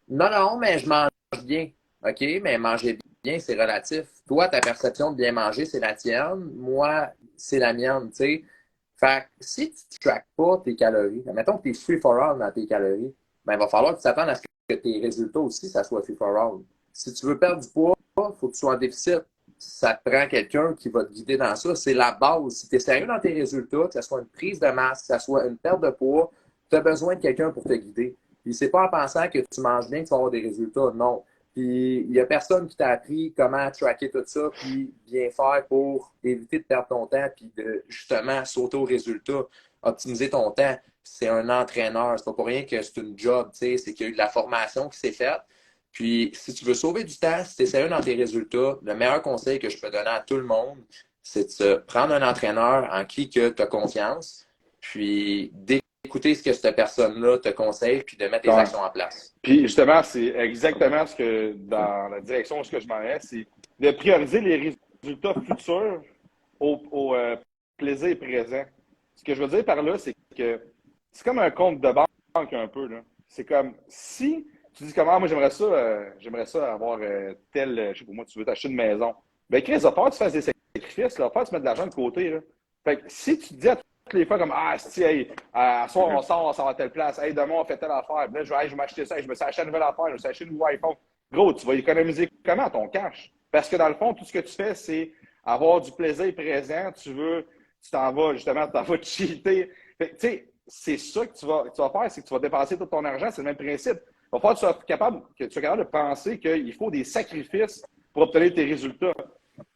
Non, non, mais je mange bien. OK, mais manger bien, c'est relatif. Toi, ta perception de bien manger, c'est la tienne. Moi, c'est la mienne, tu sais. Fait que si tu ne traques pas tes calories, mettons que tu es free for all dans tes calories, ben, il va falloir que tu t'attendes à ce que tes résultats aussi, ça soit free for all. Si tu veux perdre du poids, il faut que tu sois en déficit. Ça te prend quelqu'un qui va te guider dans ça. C'est la base. Si tu es sérieux dans tes résultats, que ce soit une prise de masse, que ce soit une perte de poids, tu as besoin de quelqu'un pour te guider. Puis c'est pas en pensant que tu manges bien que tu vas avoir des résultats. Non. Puis il n'y a personne qui t'a appris comment tracker tout ça, puis bien faire pour éviter de perdre ton temps, puis de justement sauter aux résultats, optimiser ton temps. C'est un entraîneur. C'est pas pour rien que c'est une job, tu sais. C'est qu'il y a eu de la formation qui s'est faite. Puis si tu veux sauver du temps, si tu es sérieux dans tes résultats, le meilleur conseil que je peux donner à tout le monde, c'est de se prendre un entraîneur en qui tu as confiance, puis d'écouter ce que cette personne-là te conseille, puis de mettre des Ouais. actions en place. Puis justement, c'est exactement ce que dans la direction où je m'en vais, c'est de prioriser les résultats futurs au plaisir présent. Ce que je veux dire par là, c'est que c'est comme un compte de banque un peu, là. C'est comme si tu dis comment moi j'aimerais ça avoir tel, je sais pas moi, tu veux t'acheter une maison. Ben Chris, il va falloir que tu fasses des sacrifices, là, il va falloir que tu mettes de l'argent de côté. Là. Fait que si tu te dis à toutes les fois comme ah si hey, à soir on s'en va à telle place, hey demain on fait telle affaire, là je vais m'acheter ça, hey, je me suis acheté une nouvelle affaire, je me suis acheté un nouveau iPhone. Gros, tu vas économiser comment ton cash? Parce que dans le fond, tout ce que tu fais, c'est avoir du plaisir présent, tu t'en vas justement, tu t'en vas te cheater. Fait que, tu sais, c'est ça que tu vas faire, c'est que tu vas dépenser tout ton argent, c'est le même principe. Il va falloir que tu sois capable de penser qu'il faut des sacrifices pour obtenir tes résultats.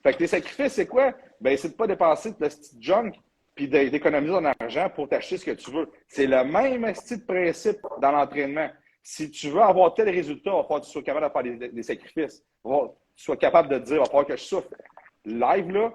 Fait que tes sacrifices, c'est quoi? Ben, c'est de ne pas dépenser de la petite junk puis d'économiser ton argent pour t'acheter ce que tu veux. C'est le même style de principe dans l'entraînement. Si tu veux avoir tel résultat, il va falloir que tu sois capable de faire des sacrifices. Il va falloir que tu sois capable de dire, il va falloir que je souffre live là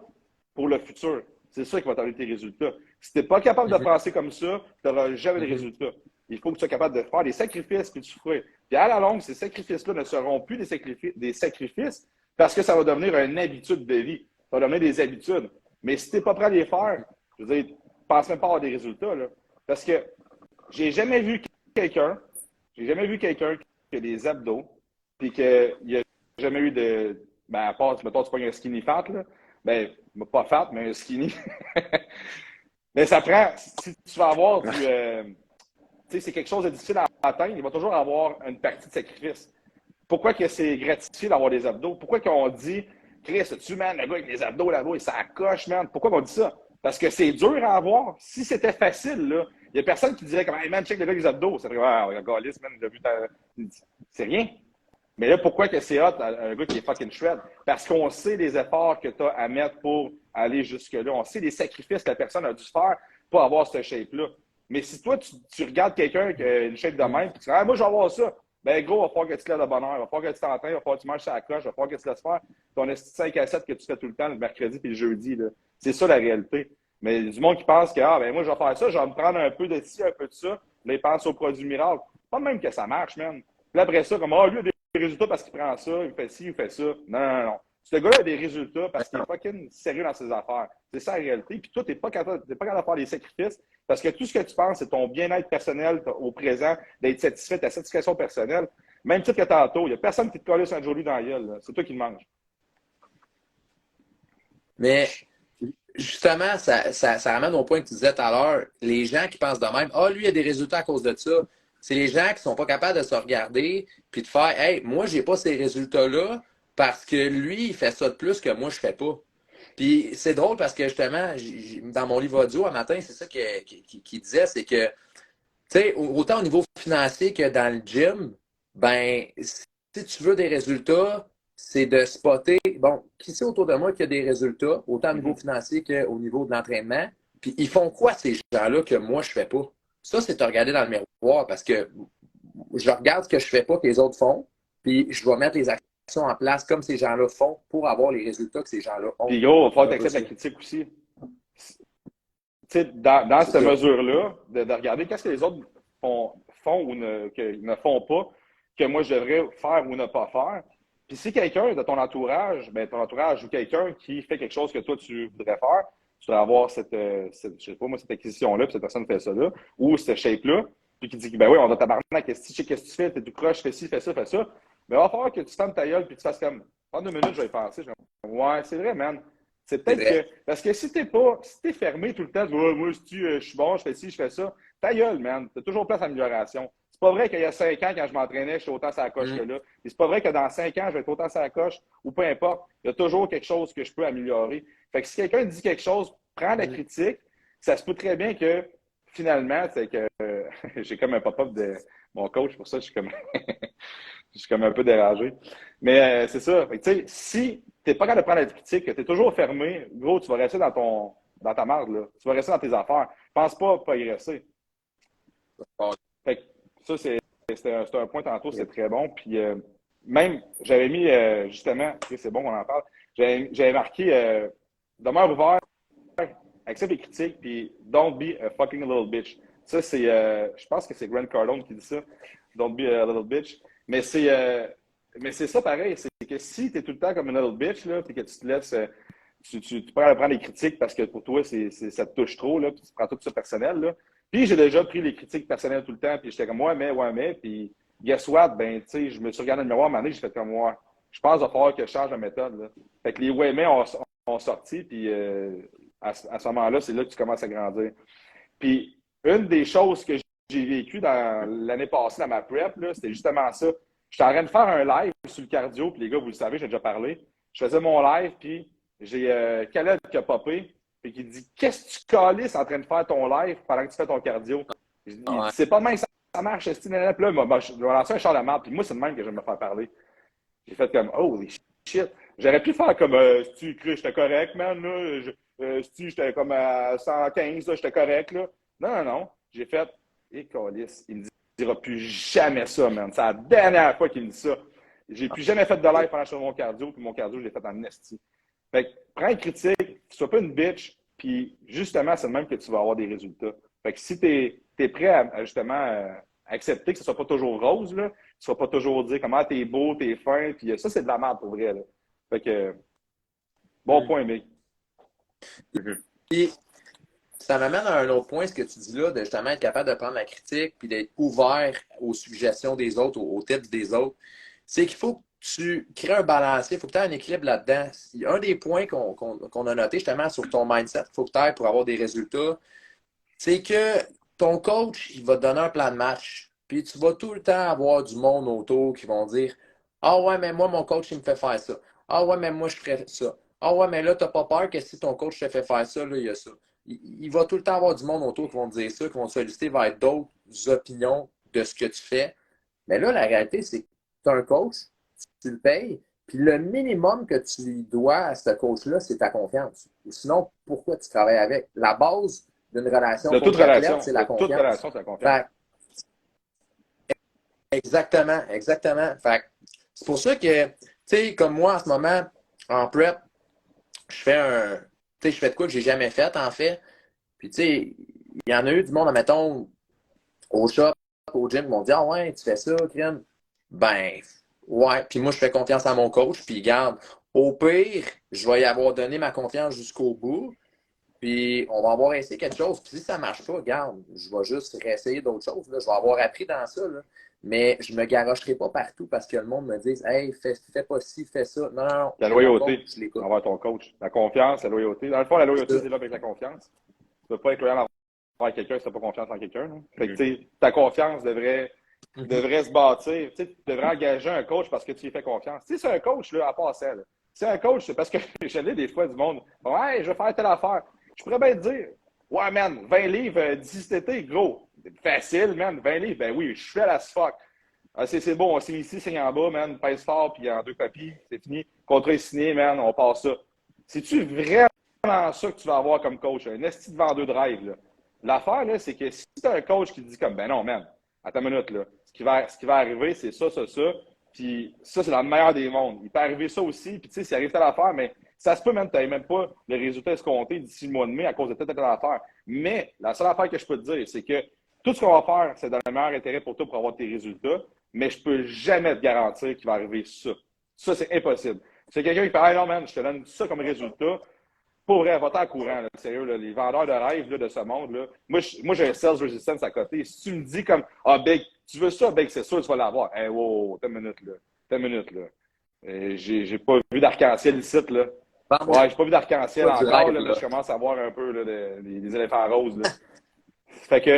pour le futur. C'est ça qui va t'amener tes résultats. Si tu n'es pas capable de penser comme ça, tu n'auras jamais de résultats. Il faut que tu sois capable de faire des sacrifices puis de souffrir. Puis à la longue, ces sacrifices-là ne seront plus des sacrifices parce que ça va devenir une habitude de vie. Ça va devenir des habitudes. Mais si tu n'es pas prêt à les faire, je veux dire, pense même pas avoir des résultats. Là. Parce que j'ai jamais vu quelqu'un qui a des abdos puis qu'il n'y a jamais eu de. Ben, à part, mettons, tu pognes un skinny fat, là. Ben, pas fat, mais un skinny. Mais ça prend. Si tu vas avoir du. Tu sais, c'est quelque chose de difficile à atteindre, il va toujours avoir une partie de sacrifice. Pourquoi que c'est gratifié d'avoir des abdos? Pourquoi qu'on dit, Chris, tu, man, le gars avec les abdos là-bas, il s'accroche, man. Pourquoi qu'on dit ça? Parce que c'est dur à avoir. Si c'était facile, là, Il n'y a personne qui dirait comme hey man, check le gars des abdos. C'est ah, regarde, man, il a vu c'est rien. Mais là, pourquoi que c'est hot, un gars qui est fucking shred? Parce qu'on sait les efforts que tu as à mettre pour aller jusque-là. On sait les sacrifices que la personne a dû faire pour avoir ce shape-là. Mais si toi, tu regardes quelqu'un qui a une shape de même, puis tu dis ah, moi, je vais avoir ça. Ben, gros, il va falloir que tu te lèves de bonne heure, il va falloir que tu t'entraînes, il va falloir que tu manges sa coche, il va falloir que tu laisses faire ton 5 à 7 que tu fais tout le temps, le mercredi et le jeudi. Là. C'est ça la réalité. Mais du monde qui pense que, ah, ben, moi, je vais faire ça, je vais me prendre un peu de ci, un peu de ça. Là, ils pensent au produit miracle. Pas même que ça marche, man. Puis après ça, comme, ah, lui, il a des résultats parce qu'il prend ça, il fait ci, il fait ça. Non, non, non. Ce gars-là a des résultats parce qu'il est fucking sérieux dans ses affaires. C'est ça la réalité. Puis toi, tu n'es pas capable de faire des sacrifices parce que tout ce que tu penses, c'est ton bien-être personnel au présent, d'être satisfait, ta satisfaction personnelle. Même titre que tantôt, il n'y a personne qui te colle sur un joli dans la gueule. C'est toi qui le manges. Mais justement, ça ramène au point que tu disais tout à l'heure. Les gens qui pensent de même, ah, lui, il a des résultats à cause de ça. C'est les gens qui ne sont pas capables de se regarder puis de faire, hey, moi, j'ai pas ces résultats-là parce que lui, il fait ça de plus que moi, je fais pas. Puis c'est drôle parce que justement, dans mon livre audio, un matin, c'est ça qu'il disait, c'est que, tu sais, autant au niveau financier que dans le gym, ben, si tu veux des résultats, c'est de spotter, bon, qui c'est autour de moi qui a des résultats, autant au niveau financier qu'au niveau de l'entraînement, puis ils font quoi ces gens-là que moi, je fais pas? Ça, c'est de regarder dans le miroir parce que je regarde ce que je fais pas que les autres font, puis je vais mettre les actions en place comme ces gens-là font pour avoir les résultats que ces gens-là ont. Puis gros, il va falloir que tu acceptes la critique aussi. Tu sais, dans cette mesure-là, de regarder qu'est-ce que les autres font ou ne font pas, que moi je devrais faire ou ne pas faire. Puis si quelqu'un de ton entourage, ben ton entourage ou quelqu'un qui fait quelque chose que toi tu voudrais faire, tu dois avoir je sais pas moi, cette acquisition-là, puis cette personne fait ça là, ou cette shape-là, puis qui dit ben oui, on va tabarnak, qu'est-ce que tu fais, t'es tout croche, fais ci, fais ça, fais ça. Mais il va falloir que tu fermes ta gueule puis tu fasses comme pendant 2 minutes, je vais y penser. Ouais, c'est vrai, man. C'est peut-être que. Parce que si t'es fermé tout le temps, tu dis moi, je suis bon, je fais ci, je fais ça, ta gueule, man. T'as toujours place d'amélioration. C'est pas vrai qu'il y a 5 ans, quand je m'entraînais, je suis autant sur la coche que là. Et c'est pas vrai que dans 5 ans, je vais être autant sur la coche ou peu importe. Il y a toujours quelque chose que je peux améliorer. Fait que si quelqu'un dit quelque chose, prends la critique. Ça se peut très bien que finalement, c'est que j'ai comme un pop-up de mon coach, pour ça, je suis comme, je suis comme un peu dérangé. Mais c'est ça. Fait que, tu sais, si tu n'es pas capable de prendre la critique, que tu es toujours fermé, gros, tu vas rester dans ta marde, là. Tu vas rester dans tes affaires. Pense pas y rester. Fait que ça, c'était un point tantôt, c'est très bon. Puis même, j'avais mis, justement, c'est bon qu'on en parle, j'avais marqué demeure ouvert, accepte les critiques, puis don't be a fucking little bitch. Ça, c'est, je pense que c'est Grant Cardone qui dit ça. Don't be a little bitch. Mais c'est ça pareil. C'est que si tu es tout le temps comme une little bitch, là, puis que tu te laisses, tu peux prendre les critiques parce que pour toi, ça te touche trop, là, puis tu prends tout ça personnel, là. Puis j'ai déjà pris les critiques personnelles tout le temps, puis j'étais comme ouais, mais, puis guess what? Ben, tu sais, je me suis regardé dans le miroir, à un moment donné, j'ai fait comme moi. Je pense qu'il va falloir que je change de méthode, là. Fait que les ouais, mais ont sorti, puis à ce moment-là, c'est là que tu commences à grandir. Puis une des choses que j'ai vécues dans l'année passée dans ma prep, là, c'était justement ça. J'étais en train de faire un live sur le cardio, puis les gars, vous le savez, j'ai déjà parlé. Je faisais mon live, puis j'ai Khaled qui a popé, puis qui dit qu'est-ce que tu calisses en train de faire ton live pendant que tu fais ton cardio? Je dis, c'est pas de même que ça marche, puis là, je vais lancer un char de marde, puis moi, c'est de même que je vais me faire parler. J'ai fait comme holy shit. J'aurais pu faire comme si tu cru, j'étais correct, man, là. Si j'étais comme à 115, là, j'étais correct, là. Non. J'ai fait, calice, il me dira plus jamais ça, man. C'est la dernière fois qu'il me dit ça. J'ai plus jamais fait de live pendant que je fais mon cardio, puis mon cardio, je l'ai fait en esti. Fait que, prends une critique, sois pas une bitch, puis justement, c'est le même que tu vas avoir des résultats. Fait que si t'es prêt à justement accepter que ce soit pas toujours rose, là, tu vas pas toujours dire comment t'es beau, t'es fin, puis ça, c'est de la merde pour vrai, là. Fait que, bon point, mec. Puis, ça m'amène à un autre point, ce que tu dis là, de justement être capable de prendre la critique puis d'être ouvert aux suggestions des autres, aux tips des autres. C'est qu'il faut que tu crées un balancier, il faut que tu aies un équilibre là-dedans. Un des points qu'on a noté justement sur ton mindset, il faut que tu ailles pour avoir des résultats, c'est que ton coach, il va te donner un plan de match. Puis tu vas tout le temps avoir du monde autour qui vont dire ah ouais, mais moi, mon coach, il me fait faire ça. Ah ouais, mais moi, je ferais ça. Ah ouais, mais là, t'as pas peur que si ton coach te fait faire ça, là, il y a ça. il va tout le temps avoir du monde autour qui vont te dire ça, qui vont te solliciter vers d'autres opinions de ce que tu fais. Mais là, la réalité, c'est que tu as un coach, tu le payes, puis le minimum que tu lui dois à ce coach-là, c'est ta confiance. Sinon, pourquoi tu travailles avec? La base d'une relation De toute relation, c'est la toute confiance. relation, c'est la confiance. Exactement, exactement. C'est pour ça que, tu sais, comme moi, en ce moment, en prep, je fais de quoi que j'ai jamais fait, en fait. Puis, tu sais, il y en a eu du monde, admettons, au shop, au gym, qui m'ont dit, ah ouais, tu fais ça, Crème? Ben, ouais. Puis moi, je fais confiance à mon coach. Puis, garde, au pire, je vais y avoir donné ma confiance jusqu'au bout. Puis, on va avoir essayé quelque chose. Puis, si ça ne marche pas, regarde, je vais juste réessayer d'autres choses. Là. Je vais avoir appris dans ça. Là. Mais je ne me garocherai pas partout parce que le monde me dit, hey, fais pas ci, fais ça. Non, non, non. La loyauté Je l'écoute. envers ton coach. La confiance, la loyauté. Dans le fond, la loyauté se développe avec la confiance. Tu ne peux pas être loyal envers quelqu'un si tu n'as pas confiance en quelqu'un. Là. Fait que, tu sais, ta confiance devrait se bâtir. Tu sais, tu devrais engager un coach parce que tu lui fais confiance. Tu sais, c'est un coach, là, à part ça. C'est un coach, c'est parce que je l'ai des fois du monde. Ouais, je vais faire telle affaire. Je pourrais bien te dire, ouais, man, 20 livres d'ici cet été, gros. Facile, man, 20 livres. Ben oui, je suis à la fuck. Ah, c'est bon, on signe ici, signe en bas, man, pèse fort, puis en 2 copies, c'est fini. Contrat est signé, man, on passe ça. C'est-tu vraiment ça que tu vas avoir comme coach? Un esti de vendeur de rêve, là. L'affaire, là, c'est que si tu as un coach qui te dit comme, ben non, man, attends une minute, là, ce qui va arriver, c'est ça, puis ça, c'est dans le meilleur des mondes. Il peut arriver ça aussi, puis tu sais, s'il arrive telle affaire, mais ça se peut même, tu n'avais même pas le résultat escompté d'ici le mois de mai à cause de telle affaire. Mais la seule affaire que je peux te dire, c'est que tout ce qu'on va faire, c'est dans le meilleur intérêt pour toi pour avoir tes résultats, mais je peux jamais te garantir qu'il va arriver ça. Ça, c'est impossible. C'est quelqu'un qui fait, ah non, man, je te donne ça comme résultat. Pour vrai, va-t'en en courant, là, sérieux, là, les vendeurs de rêve là, de ce monde. Là. Moi, j'ai un sales resistance à côté. Si tu me dis comme, ah, Big, tu veux ça, Big, c'est sûr, tu vas l'avoir. Hey, wow, t'as une minute, là. T'as une minute, là. J'ai pas vu d'arc-en-ciel ici, là. Ouais, j'ai pas vu d'arc-en-ciel encore, là, mais je commence à voir un peu là, des éléphants roses. Là. Fait que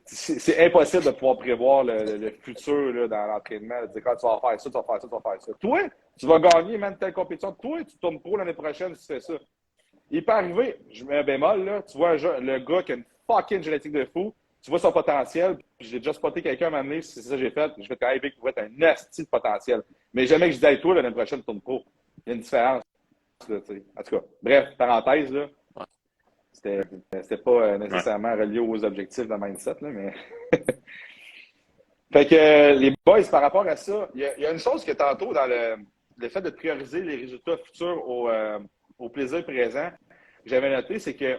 c'est impossible de pouvoir prévoir le futur là, dans l'entraînement. De dire quand tu vas faire ça, tu vas faire ça, tu vas faire ça. Toi, tu vas gagner même telle compétition. Toi, tu tournes pro l'année prochaine si tu fais ça. Il peut arriver, je mets un bémol, là, tu vois le gars qui a une fucking génétique de fou, tu vois son potentiel, puis j'ai déjà spoté quelqu'un à m'amener, c'est ça que j'ai fait, je vais travailler avec pour être un asti de potentiel. Mais jamais que je dis, hey, toi, l'année prochaine, tu tournes pro. Il y a une différence. Là, en tout cas, bref, parenthèse, là. C'était pas nécessairement relié aux objectifs de mindset, là, mais. Fait que les boys, par rapport à ça, il y a une chose que tantôt, dans le fait de prioriser les résultats futurs au plaisir présent, j'avais noté, c'est que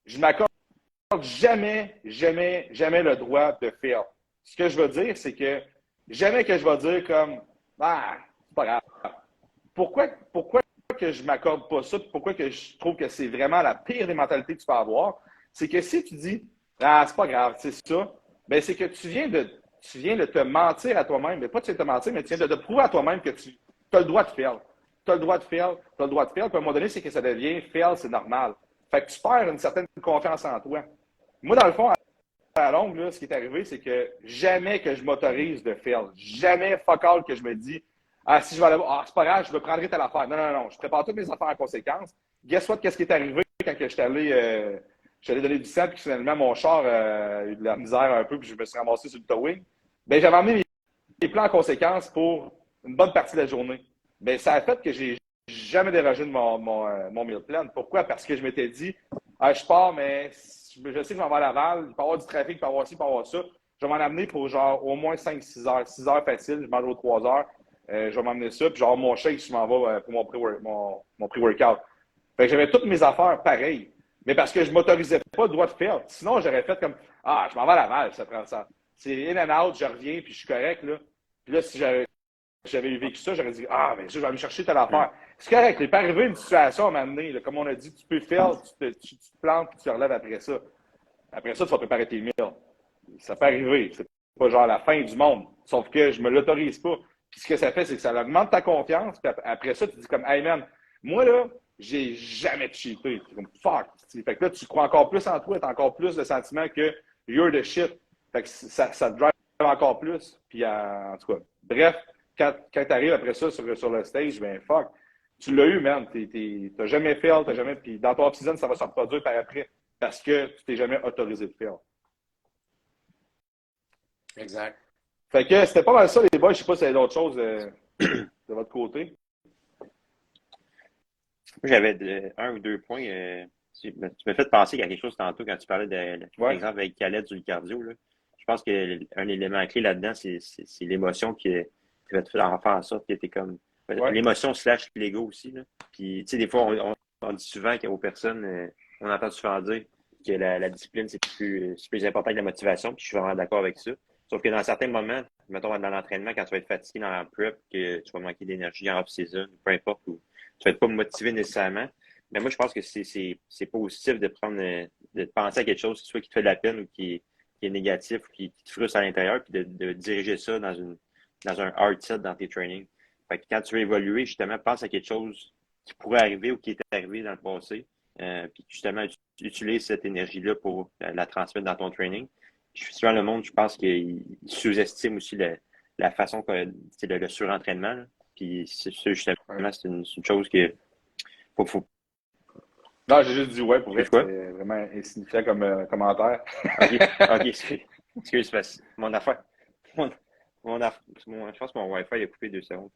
je ne m'accorde jamais le droit de faire. Ce que je veux dire, c'est que jamais que je vais dire comme ah, c'est pas grave. Pourquoi que je m'accorde pas ça? Pourquoi que je trouve que c'est vraiment la pire des mentalités que tu peux avoir? C'est que si tu dis ah, c'est pas grave, c'est ça, ben c'est que tu viens de te mentir à toi-même. Mais pas tu viens de te mentir, mais tu viens de te prouver à toi-même que tu as le droit de faire. Tu as le droit de faire, tu as le droit de faire. Puis à un moment donné, c'est que ça devient fail, c'est normal. Fait que tu perds une certaine confiance en toi. Moi, dans le fond, à la longue, là, ce qui est arrivé, c'est que jamais que je m'autorise de fail. Jamais fuck all que je me dis ah, si je vais aller ah, c'est pas grave, je me prendrai telle affaire. Non, non, non. Je prépare toutes mes affaires en conséquence. Guess what, qu'est-ce qui est arrivé quand je suis allé donner du sang, puis finalement, mon char a eu de la misère un peu, puis je me suis ramassé sur le towing. Bien, j'avais emmené mes plans en conséquence pour une bonne partie de la journée. Bien, ça a fait que j'ai jamais dérogé de mon meal plan. Pourquoi? Parce que je m'étais dit, ah, je pars, mais je sais que je m'en vais à Laval, il peut y avoir du trafic, il peut y avoir ci, il peut y avoir ça. Je vais m'en amener pour genre au moins 5-6 heures. 6 heures facile, je mange aux 3 heures. Je vais m'amener ça, puis genre mon shake, je m'en vais pour mon pre-workout. Fait que j'avais toutes mes affaires pareilles. Mais parce que je ne m'autorisais pas le droit de faire. Sinon, j'aurais fait comme ah, je m'en vais à Laval, ça prend ça. C'est in and out, je reviens, puis je suis correct, là. Puis là, si j'avais vécu ça, j'aurais dit ah, mais je vais aller chercher telle affaire. C'est correct, il n'est pas arrivé une situation à un moment donné, là, comme on a dit, tu peux faire, tu te plantes, puis tu te relèves après ça. Après ça, tu vas préparer tes meals. Ça peut arriver. C'est pas genre la fin du monde. Sauf que je me l'autorise pas. Puis ce que ça fait, c'est que ça augmente ta confiance. Puis après ça, tu dis comme hey man, moi là, j'ai jamais cheaté. C'est comme fuck. Fait que là, tu crois encore plus en toi, tu as encore plus le sentiment que you're the shit. Fait que ça te drive encore plus. Puis en tout cas, bref, quand tu arrives après ça sur le stage, ben fuck. tu l'as eu, man. T'as jamais fail, t'as jamais. Puis dans ton off-season, ça va se reproduire par après. Parce que tu t'es jamais autorisé de fail. Exact. Fait que c'était pas mal ça, les boys. Je sais pas si y a d'autres choses de votre côté. Moi, j'avais un ou deux points. Tu m'as fait penser à quelque chose tantôt quand tu parlais par exemple, avec Khaled du cardio. Là. Je pense qu'un élément clé là-dedans, c'est l'émotion qui va te faire en sorte que tu es comme. L'émotion / l'ego aussi. Là. Puis, tu sais, des fois, on dit souvent aux personnes, on entend souvent dire que la discipline, c'est plus important que la motivation. Puis, je suis vraiment d'accord avec ça. Sauf que dans certains moments, mettons dans l'entraînement, quand tu vas être fatigué dans la prep, que tu vas manquer d'énergie en off-season, peu importe, ou tu vas être pas motivé nécessairement. Mais moi, je pense que c'est positif de penser à quelque chose soit qui te fait de la peine ou qui est négatif, ou qui te frustre à l'intérieur, puis de diriger ça dans un hard set dans tes trainings. Fait que quand tu veux évoluer, justement, pense à quelque chose qui pourrait arriver ou qui est arrivé dans le passé, puis justement, utilise cette énergie-là pour la transmettre dans ton training. Souvent, le monde, je pense qu'il sous-estime aussi la façon que c'est le surentraînement. Là. Puis c'est ça, justement, c'est une chose que faut. Non, j'ai juste dit ouais pour vrai. C'est vraiment insignifiant comme commentaire. OK, excuse, parce mon affaire. Je pense que mon Wi-Fi a coupé 2 secondes.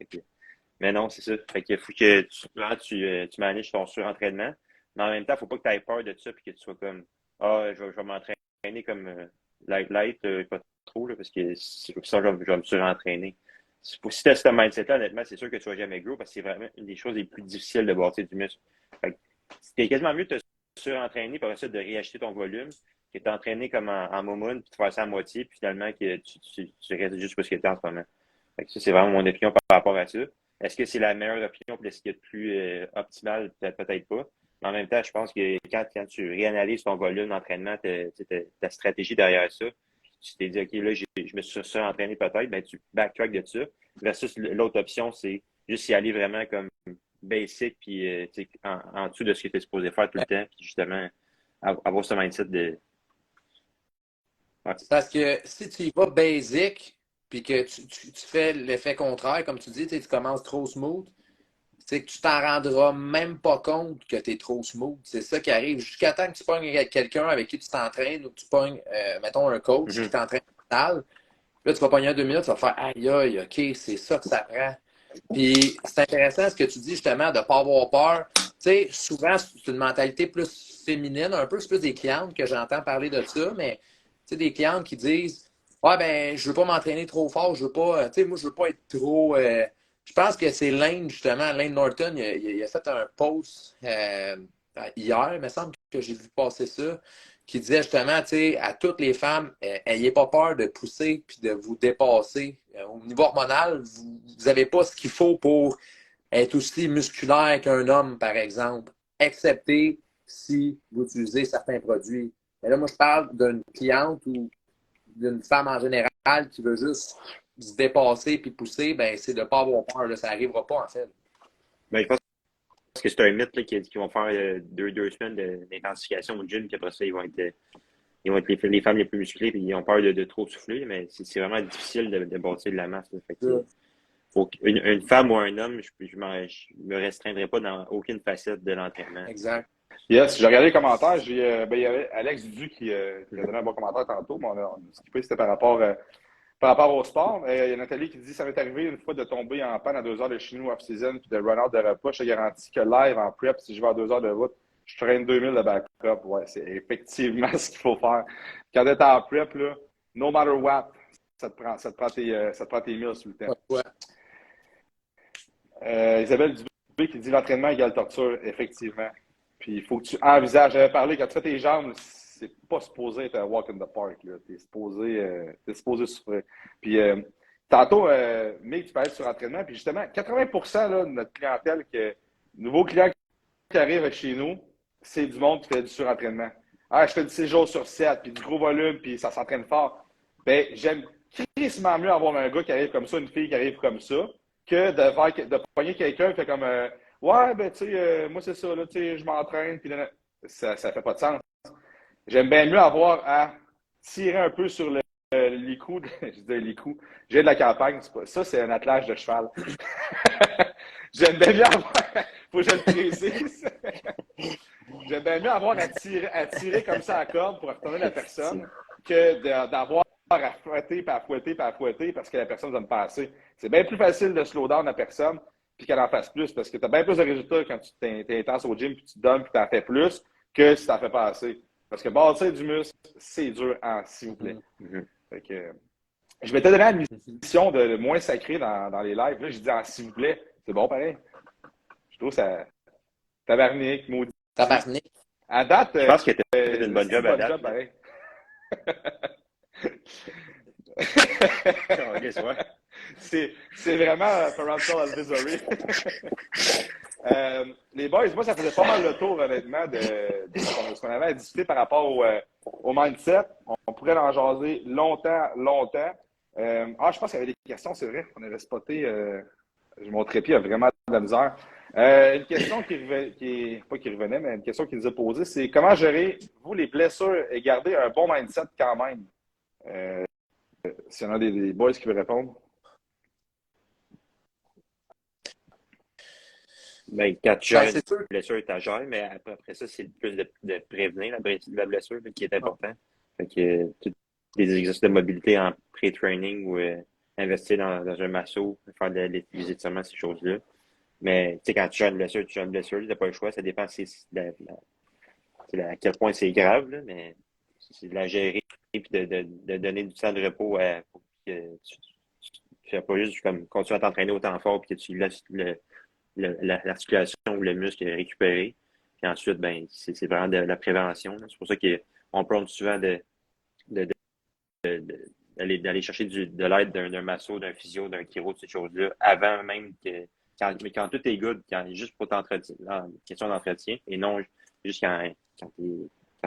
Mais non, c'est ça. Fait qu'il faut que tu manages ton surentraînement. Mais en même temps, il ne faut pas que tu aies peur de ça et que tu sois comme je vais m'entraîner comme light, pas trop, là, parce que ça, je vais me surentraîner. Si tu as ce mindset-là, honnêtement, c'est sûr que tu ne vas jamais grow parce que c'est vraiment une des choses les plus difficiles de bâtir du muscle. C'est quasiment mieux de te surentraîner pour essayer de réacheter ton volume que de t'entraîner comme en momoun puis de faire ça à moitié puis finalement que tu restes juste parce que tu es en ce moment. Fait que ça, c'est vraiment mon opinion par rapport à ça. Est-ce que c'est la meilleure opinion pour ce qui est le plus optimal? Peut-être pas. Mais en même temps, je pense que quand tu réanalyses ton volume d'entraînement, ta stratégie derrière ça, tu t'es dit, OK, là, je me suis surentraîné peut-être, ben tu backtrack de ça. Versus l'autre option, c'est juste y aller vraiment comme basic, puis en dessous de ce que tu es supposé faire tout le temps, puis justement, avoir ce mindset de. Ouais. Parce que si tu y vas basic, puis que tu fais l'effet contraire, comme tu dis, tu commences trop smooth, c'est que tu t'en rendras même pas compte que tu es trop smooth. C'est ça qui arrive. Jusqu'à temps que tu pognes quelqu'un avec qui tu t'entraînes ou que tu pognes, mettons, un coach qui t'entraîne total. Là, tu vas pogner 2 minutes, tu vas faire aïe, aïe, OK, c'est ça que ça prend. Puis c'est intéressant ce que tu dis justement de ne pas avoir peur. Tu sais, souvent, c'est une mentalité plus féminine, un peu. C'est plus des clientes que j'entends parler de ça, mais tu sais, des clientes qui disent ouais, ben, je veux pas m'entraîner trop fort, je veux pas, tu sais, moi, je veux pas être trop. Je pense que c'est Lane, justement, Lane Norton, il a fait un post hier, il me semble que j'ai vu passer ça, qui disait justement, tu sais, à toutes les femmes, ayez pas peur de pousser puis de vous dépasser. Au niveau hormonal, vous n'avez pas ce qu'il faut pour être aussi musculaire qu'un homme, par exemple, excepté si vous utilisez certains produits. Mais là, moi, je parle d'une cliente ou d'une femme en général qui veut juste se dépasser puis pousser, ben c'est de ne pas avoir peur. Là. Ça n'arrivera pas, en fait. Ben, je pense que c'est un mythe là, qui vont faire 2 semaines d'intensification au gym, puis après ça, ils vont être les femmes les plus musclées, puis ils ont peur de trop souffler, mais c'est vraiment difficile de bâtir de la masse. Là. Fait que, faut une femme ou un homme, je me restreindrai pas dans aucune facette de l'entraînement. Exact. Yes, j'ai regardé les commentaires. Il y avait Alex Du qui a donné un bon commentaire tantôt, mais on a skippé, c'était par rapport au sport. Il y a Nathalie qui dit ça m'est arrivé une fois de tomber en panne à 2 heures de chez nous off-season puis de run-out de repas. Je te garantis que live en prep, si je vais à 2 heures de route, je traîne 2000 de backup. Ouais, c'est effectivement ce qu'il faut faire. Quand tu es en prep, là, no matter what, ça te prend tes mills sur le temps. Ouais. Isabelle Dubé qui dit l'entraînement égale torture, effectivement. Puis il faut que tu envisages. J'avais parlé, quand tu fais tes jambes, c'est pas supposé être un walk in the park. Tu es supposé souffrir. Puis tantôt, Mick, tu parlais de surentraînement. Puis justement, 80% là, de notre clientèle, nouveaux clients qui arrivent chez nous, c'est du monde qui fait du surentraînement. Ah, je fais du 6 jours sur 7, puis du gros volume, puis ça s'entraîne fort. Ben, j'aime crissement mieux avoir un gars qui arrive comme ça, une fille qui arrive comme ça, que de pogner quelqu'un qui fait comme ouais, ben, tu sais, moi, c'est ça, là, tu sais, je m'entraîne, puis là, ça fait pas de sens. J'aime bien mieux avoir à tirer un peu sur les coups, je dis les coups, j'ai de la campagne, ça, c'est un attelage de cheval. J'aime bien mieux avoir. Faut que je le précise. J'aime bien mieux avoir à tirer comme ça à la corde pour retourner la personne que d'avoir à fouetter, puis à fouetter, puis à fouetter parce que la personne ne donne pas assez. C'est bien plus facile de slow down la personne puis qu'elle en fasse plus parce que tu as bien plus de résultats quand tu t'es intense au gym puis tu te donnes puis tu en fais plus que si tu n'en fais pas assez. Parce que bâtir du muscle, c'est dur, s'il vous plaît. Fait que, je m'étais donné la mission de moins sacré dans les lives. Là, j'ai dit s'il vous plaît. C'est bon, pareil. Je trouve ça tabarnak, maudit. Tabarnak. À date, Je pense que tu as fait une bonne job à date. Pareil. C'est vraiment parental advisory. Les boys, moi, ça faisait pas mal le tour, honnêtement, de ce qu'on avait à discuter par rapport au mindset. On pourrait en jaser longtemps. Je pense qu'il y avait des questions, c'est vrai. On avait spoté. Mon trépied a vraiment de la misère. Une question pas qui revenait, mais une question qui nous a posée, c'est comment gérer, vous, les blessures et garder un bon mindset quand même? S'il y en a des boys qui veulent répondre. Ben, quand tu gères une blessure, tu la gères, mais après ça, c'est plus de prévenir la blessure qui est important. Fait que tous les exercices de mobilité en pré-training ou investir dans un masso, faire des étirements, ces choses-là. Mais tu sais, quand tu gères une blessure, tu n'as pas le choix. Ça dépend à quel point c'est grave, là, mais c'est de la gérer et de donner du temps de repos pour que tu ne fais pas juste comme continuer à t'entraîner autant fort et que tu laisses l'articulation ou le muscle récupérer. Puis ensuite, ben, c'est vraiment de la prévention. C'est pour ça qu'on prône souvent d'aller chercher de l'aide d'un masso, d'un physio, d'un chiro, de ces choses-là, avant même que. Quand tout est good, juste pour t'entretien, question d'entretien, et non juste quand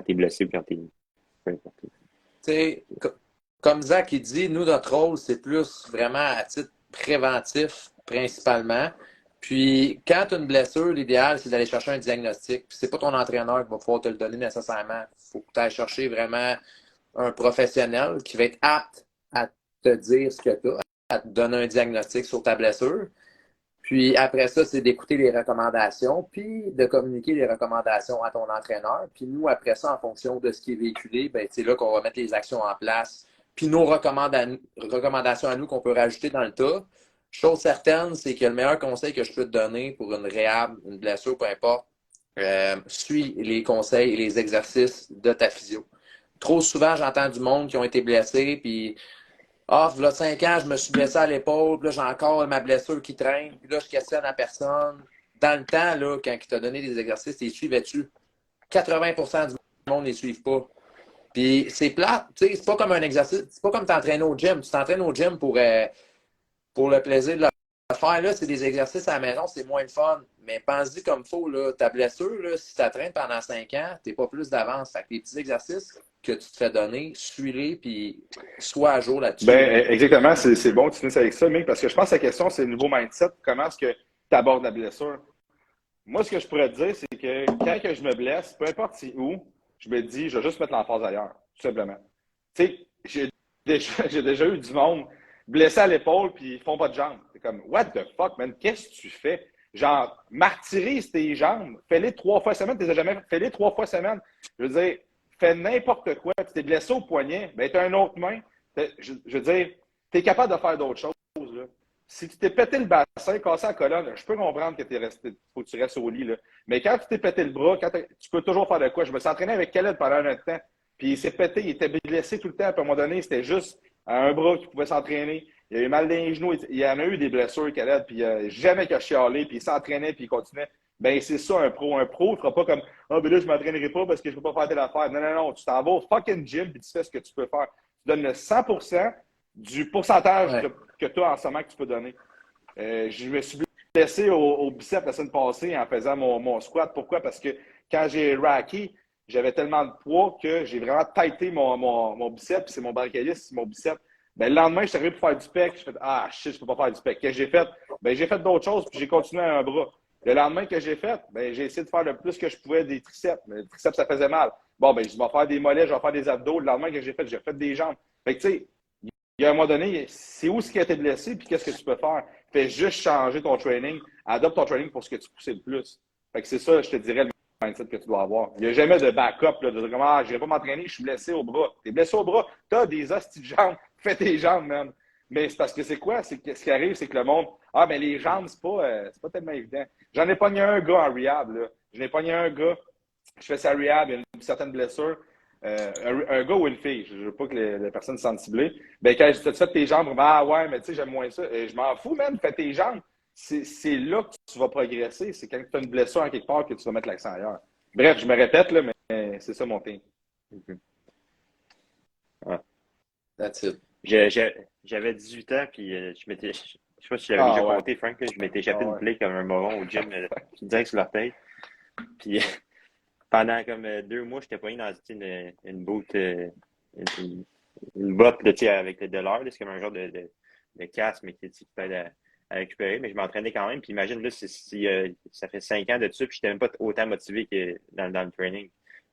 t'es blessé ou quand t'es. Peu importe. Tu sais, comme Zach il dit, nous, notre rôle, c'est plus vraiment à titre préventif, principalement. Puis, quand tu as une blessure, l'idéal, c'est d'aller chercher un diagnostic. Puis, c'est pas ton entraîneur qui va pouvoir te le donner nécessairement. Il faut que tu ailles chercher vraiment un professionnel qui va être apte à te dire ce que tu as, à te donner un diagnostic sur ta blessure. Puis après ça, c'est d'écouter les recommandations, puis de communiquer les recommandations à ton entraîneur. Puis nous, après ça, en fonction de ce qui est véhiculé, ben, c'est là qu'on va mettre les actions en place. Puis nos recommandations à nous qu'on peut rajouter dans le tas. Chose certaine, c'est que le meilleur conseil que je peux te donner pour une réhab, une blessure, peu importe, suis les conseils et les exercices de ta physio. Trop souvent, j'entends du monde qui ont été blessés, puis il y a 5 ans, je me suis blessé à l'épaule, puis là, j'ai encore ma blessure qui traîne, puis là, je questionne la personne. Dans le temps, là, quand il t'a donné des exercices, les suivais-tu? 80% du monde ne les suivent pas. Puis c'est plate, tu sais, c'est pas comme un exercice, c'est pas comme t'entraîner au gym. Tu t'entraînes au gym pour le plaisir de le faire. Là, c'est des exercices à la maison, c'est moins le fun. Mais pense-y comme il faut, là, ta blessure, là, si tu t'entraînes pendant 5 ans, t'es pas plus d'avance. Fait que les petits exercices que tu te fais donner, suis-les, puis sois à jour là-dessus. Ben, exactement, c'est bon que tu finisses avec ça, Mick, parce que je pense que la question, c'est le nouveau mindset. Comment est-ce que tu abordes la blessure? Moi, ce que je pourrais te dire, c'est que quand que je me blesse, peu importe c'est où, je me dis, je vais juste mettre l'emphase ailleurs, tout simplement. Tu sais, j'ai déjà eu du monde blessé à l'épaule, puis ils font pas de jambes. C'est comme, what the fuck, man, qu'est-ce que tu fais? Genre, martyrise tes jambes, fais-les 3 fois semaine, fais-les 3 fois semaine. Je veux dire, fais n'importe quoi, tu t'es blessé au poignet, ben t'as une autre main. Je veux dire, t'es capable de faire d'autres choses, là. Si tu t'es pété le bassin, cassé la colonne, je peux comprendre que faut que tu restes au lit, là. Mais quand tu t'es pété le bras, tu peux toujours faire de quoi? Je me suis entraîné avec Khaled pendant un temps, puis il s'est pété, il était blessé tout le temps, puis à un moment donné, c'était juste un bras qui pouvait s'entraîner. Il a eu mal dans les genoux, il y en a eu des blessures, Khaled, puis jamais qu'il a chialé, puis il s'entraînait, puis il continuait. Ben, c'est ça, un pro. Un pro, il fera pas comme, ben là, je m'entraînerai pas parce que je peux pas faire telle affaire. Non, non, non. Tu t'en vas au fucking gym puis tu fais ce que tu peux faire. Tu donnes le 100% du pourcentage que tu as en ce moment que tu peux donner. Je me suis blessé au biceps la semaine passée en faisant mon squat. Pourquoi? Parce que quand j'ai racké, j'avais tellement de poids que j'ai vraiment tighté mon biceps, c'est mon brachialis, c'est mon biceps. Ben, le lendemain, je suis arrivé pour faire du pec. Je fais, shit, je peux pas faire du pec. Qu'est-ce que j'ai fait? Ben, j'ai fait d'autres choses puis j'ai continué à un bras. Le lendemain que j'ai fait, ben, j'ai essayé de faire le plus que je pouvais des triceps. Mais les triceps, ça faisait mal. Bon, ben, je vais faire des mollets, je vais faire des abdos. Le lendemain que j'ai fait des jambes. Fait que, tu sais, il y a un moment donné, c'est où ce qui a été blessé, puis qu'est-ce que tu peux faire? Fais juste changer ton training adopte ton training pour ce que tu poussais le plus. Fait que c'est ça, je te dirais, le mindset que tu dois avoir. Il n'y a jamais de backup, là, de dire, ah, je ne vais pas m'entraîner, je suis blessé au bras. Tu es blessé au bras, tu as des hosties de jambes, fais tes jambes, man. Mais c'est parce que c'est quoi? C'est que ce qui arrive, c'est que le monde, ah, mais les jambes, c'est pas tellement évident. J'en ai pogné un gars en rehab, là. J'en ai pogné un gars, je fais sa rehab, il y a une certaine blessure. Un gars ou une fille, je ne veux pas que les personnes se sentent ciblées. Ben, quand je te fais tes jambes, ah ouais, mais tu sais, j'aime moins ça. Je m'en fous, man, fais tes jambes. C'est là que tu vas progresser. C'est quand tu as une blessure en quelque part que tu vas mettre l'accent ailleurs. Bref, je me répète, là, mais c'est ça mon thing. Ouais. That's it. J'avais 18 ans, puis je sais pas si je l'avais déjà compté, Frank, là, je m'étais échappé une plaie comme un moron au gym, direct sur l'orteil. Puis pendant comme 2 mois, j'étais pogné dans une botte, une botte là, avec de l'or. C'est comme un genre de casque, mais qui t'aide à récupérer. Mais je m'entraînais quand même. Puis imagine, là, ça fait 5 ans de ça, puis j'étais même pas autant motivé que dans le training.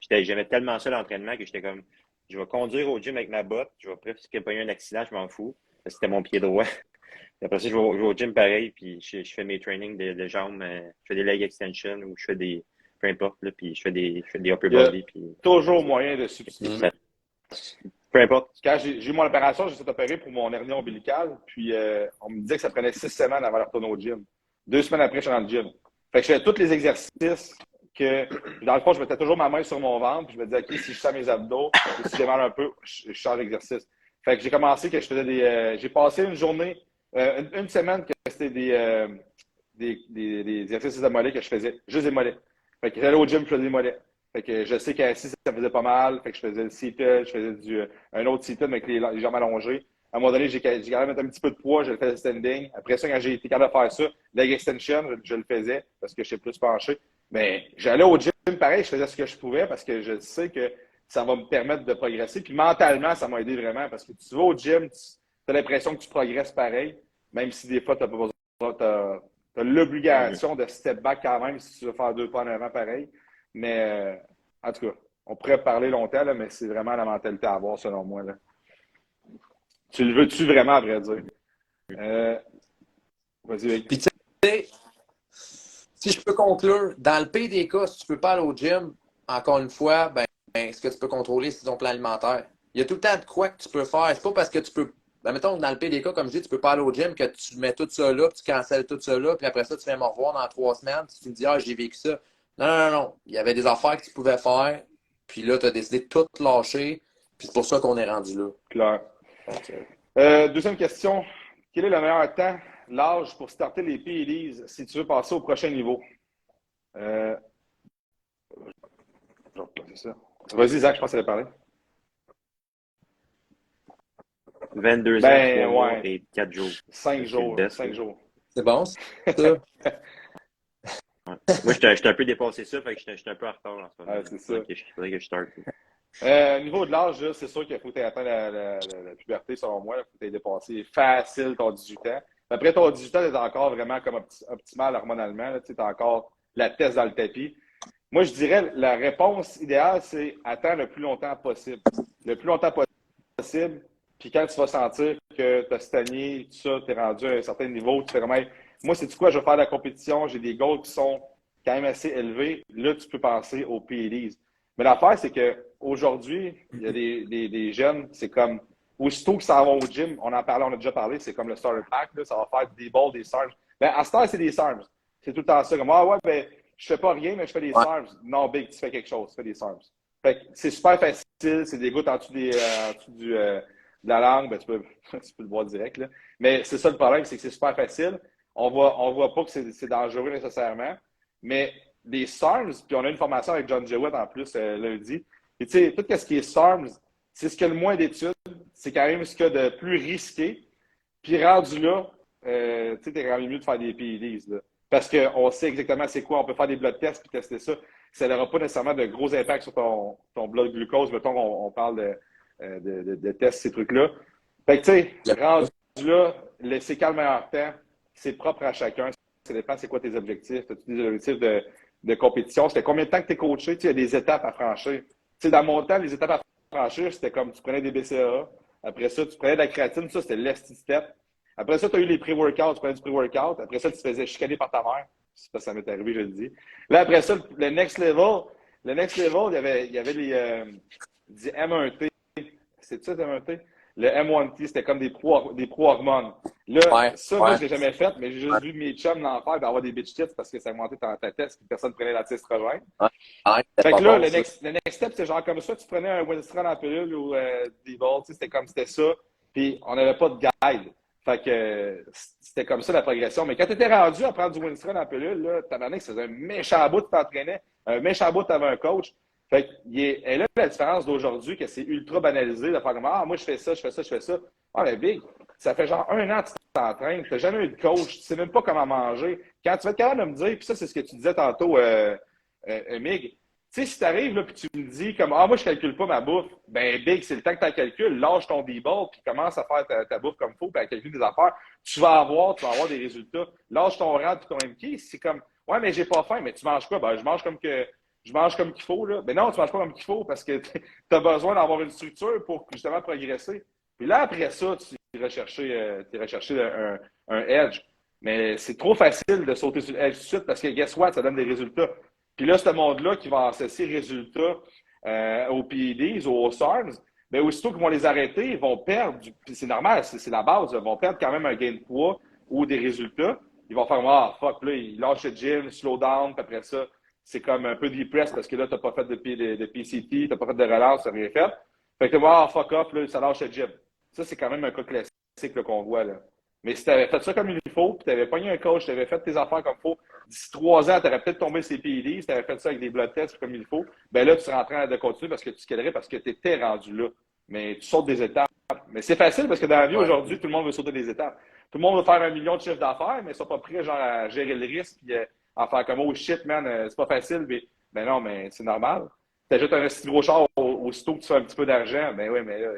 J'aimais tellement ça l'entraînement que j'étais comme, je vais conduire au gym avec ma botte, je vais presque pas eu un accident, je m'en fous. C'était mon pied droit. Après ça, je vais au gym pareil, puis je fais mes trainings de jambes, je fais des leg extensions ou je fais des. Peu importe, là, puis je fais des upper body. Puis toujours moyen de substituer. Peu importe. Quand j'ai eu mon opération, j'ai été opéré pour mon hernie ombilicale, puis on me disait que ça prenait 6 semaines avant de retourner au gym. 2 semaines après, je suis dans le gym. Fait que je faisais tous les exercices que, dans le fond, je mettais toujours ma main sur mon ventre, puis je me disais, OK, si je sens mes abdos, ou si j'ai mal un peu, je change d'exercice. Fait que j'ai commencé que je faisais j'ai passé une journée, une semaine que c'était des exercices de mollets que je faisais, juste des mollets. Fait que j'allais au gym, je faisais des mollets. Fait que je sais qu'assis, ça faisait pas mal. Fait que je faisais le seated, je faisais un autre seated, mais avec les jambes allongées. À un moment donné, j'ai quand même mettre un petit peu de poids, je le faisais standing. Après ça, quand j'ai été capable de faire ça, leg extension, je le faisais parce que je sais plus penché. Mais j'allais au gym, pareil, je faisais ce que je pouvais parce que je sais que ça va me permettre de progresser. Puis mentalement, ça m'a aidé vraiment parce que tu vas au gym, tu as l'impression que tu progresses pareil, même si des fois, tu n'as pas besoin, tu as l'obligation de step back quand même si tu veux faire 2 pas en avant pareil. Mais en tout cas, on pourrait parler longtemps, là, mais c'est vraiment la mentalité à avoir selon moi. Là. Tu le veux-tu vraiment, à vrai dire? Vas-y, Puis tu sais, si je peux conclure, dans le pire des cas, si tu peux pas aller au gym, encore une fois, ben ce que tu peux contrôler, c'est ton plan alimentaire. Il y a tout le temps de quoi que tu peux faire. C'est pas parce que tu peux. Ben, mettons, dans le pire des cas, comme je dis, tu peux pas aller au gym, que tu mets tout ça là, puis tu cancelles tout ça là, puis après ça, tu viens me revoir dans 3 semaines, puis tu me dis, ah, j'ai vécu ça. Non. Il y avait des affaires que tu pouvais faire, puis là, tu as décidé de tout lâcher, puis c'est pour ça qu'on est rendu là. Claire. Deuxième question. Quel est le meilleur temps, l'âge pour starter les PEDs si tu veux passer au prochain niveau? C'est ça. Vas-y, Zach, je pense que tu allais parler. 22 ans, 3 mois et 4 jours. 5 jours. 5 jours. C'est bon, ça? Moi, j'étais un peu dépassé ça, fait que j'étais un peu en retard en ce moment. C'est ça. Il faudrait que je starte. Niveau de l'âge, c'est sûr qu'il faut que tu aies atteint la puberté, selon moi. Il faut que tu aies dépassé facile ton 18 ans. Après ton 18 ans, tu es encore vraiment comme optimal hormonalement. Tu as encore la tête dans le tapis. Moi, je dirais la réponse idéale, c'est attends le plus longtemps possible. Le plus longtemps possible. Puis quand tu vas sentir que tu as stagné, tout ça, tu es rendu à un certain niveau, tu fais comme moi, c'est quoi, je vais faire de la compétition, j'ai des goals qui sont quand même assez élevés. Là, tu peux penser aux PEDs. Mais l'affaire, c'est qu'aujourd'hui, il y a des jeunes, c'est comme, aussitôt que ça va au gym, on a déjà parlé, c'est comme le starter pack, là, ça va faire des balls, des SARMs. Ben, à ce temps, c'est des SARMs. C'est tout le temps ça. Comme, ben, je fais pas rien, mais je fais des SARMs. Non, Big, tu fais quelque chose, tu fais des SARMs. Fait que c'est super facile, c'est des gouttes en dessous de la langue, ben, tu peux le boire direct, là. Mais c'est ça le problème, c'est que c'est super facile. On voit pas que c'est dangereux nécessairement. Mais les SARMs, puis on a une formation avec John Jewett en plus lundi. Et tu sais, tout ce qui est SARMs, c'est ce qu'il y a le moins d'études. C'est quand même ce qu'il y a de plus risqué. Puis rendu là, tu sais, t'es quand même mieux de faire des PEDs, là. Parce qu'on sait exactement c'est quoi. On peut faire des blood tests puis tester ça. Ça n'aura pas nécessairement de gros impacts sur ton blood glucose. Mettons, on parle de tests, ces trucs-là. Fait que, tu sais, rendu là, c'est quand le meilleur temps. C'est propre à chacun. Ça dépend c'est quoi tes objectifs. As-tu des objectifs de compétition? C'était combien de temps que tu es coaché? Tu sais, il y a des étapes à franchir. Tu sais, dans mon temps, les étapes à franchir, c'était comme tu prenais des BCAA. Après ça, tu prenais de la créatine. Ça, c'était l'esti step. Après ça, tu as eu les pré-workouts, tu prenais du pré-workout. Après ça, tu te faisais chicaner par ta mère. C'est pas ça m'est arrivé, je le dis. Là, après ça, le next level, il y avait les du M1T. C'est ça, le M1T? Le M1T, c'était comme des pro-hormones. Là, ça, moi, je l'ai jamais fait, mais j'ai juste vu mes chums l'en faire et avoir des bitch tits parce que ça augmentait ta test et personne ne prenait la testosterone. Fait que là, le next step, c'est genre comme ça, tu prenais un Winstrol en pilule ou des Volt, c'était ça, puis on n'avait pas de guide. Fait que c'était comme ça la progression. Mais quand tu étais rendu à prendre du Winstrol en pilule, là, t'as donné que c'était un méchant bout de t'entraînais, un méchant bout, t'avais un coach. Fait que, et là, la différence d'aujourd'hui, que c'est ultra banalisé de faire comme ah, moi, je fais ça, je fais ça, je fais ça. Ah, mais Big, ça fait genre 1 an que tu t'entraînes, tu n'as jamais eu de coach, tu ne sais même pas comment manger. Quand tu vas être capable de me dire, puis ça, c'est ce que tu disais tantôt, Mig, tu sais, si tu arrives là, puis tu me dis comme ah, moi, je calcule pas ma bouffe, ben Big, c'est le temps que tu calcules, lâche ton D-ball, puis commence à faire ta bouffe comme il faut, puis à calculer des affaires, tu vas avoir des résultats. Lâche ton rad puis ton MK, c'est comme ouais, mais j'ai pas faim, mais tu manges quoi? Ben, je mange comme qu'il faut, là. Mais non, tu manges pas comme qu'il faut parce que tu as besoin d'avoir une structure pour justement progresser. Puis là, après ça, tu iras chercher un edge. Mais c'est trop facile de sauter sur le edge tout de suite parce que, guess what, ça donne des résultats. Puis là, ce monde-là qui va associer résultats aux PEDs, aux SARMs, bien, aussitôt qu'ils vont les arrêter, ils vont perdre, c'est normal, c'est la base, ils vont perdre quand même un gain de poids ou des résultats. Ils vont faire, ah, fuck, là, ils lâchent le gym, slow down, puis après ça, c'est comme un peu depress parce que là, tu n'as pas fait de PCT, tu n'as pas fait de relance, tu n'as rien fait. Fait que, ah, fuck off, là, ça lâche le gym. Ça, c'est quand même un cas classique qu'on voit, là. Mais si tu avais fait ça comme il faut, puis tu avais pogné un coach, tu avais fait tes affaires comme il faut, d'ici 3 ans, tu aurais peut-être tombé ces PEDs, si tu avais fait ça avec des blood tests comme il faut, ben là, tu serais en train de continuer parce que tu scalerais, parce que tu étais rendu là. Mais tu sautes des étapes. Mais c'est facile parce que dans la vie, aujourd'hui, tout le monde veut sauter des étapes. Tout le monde veut faire 1 million de chiffres d'affaires, mais ils ne sont pas prêts genre, à gérer le risque et à faire comme oh shit, man, c'est pas facile. Mais ben non, mais c'est normal. Tu ajoutes un si gros char aussitôt que tu fais un petit peu d'argent. Ben oui, mais là,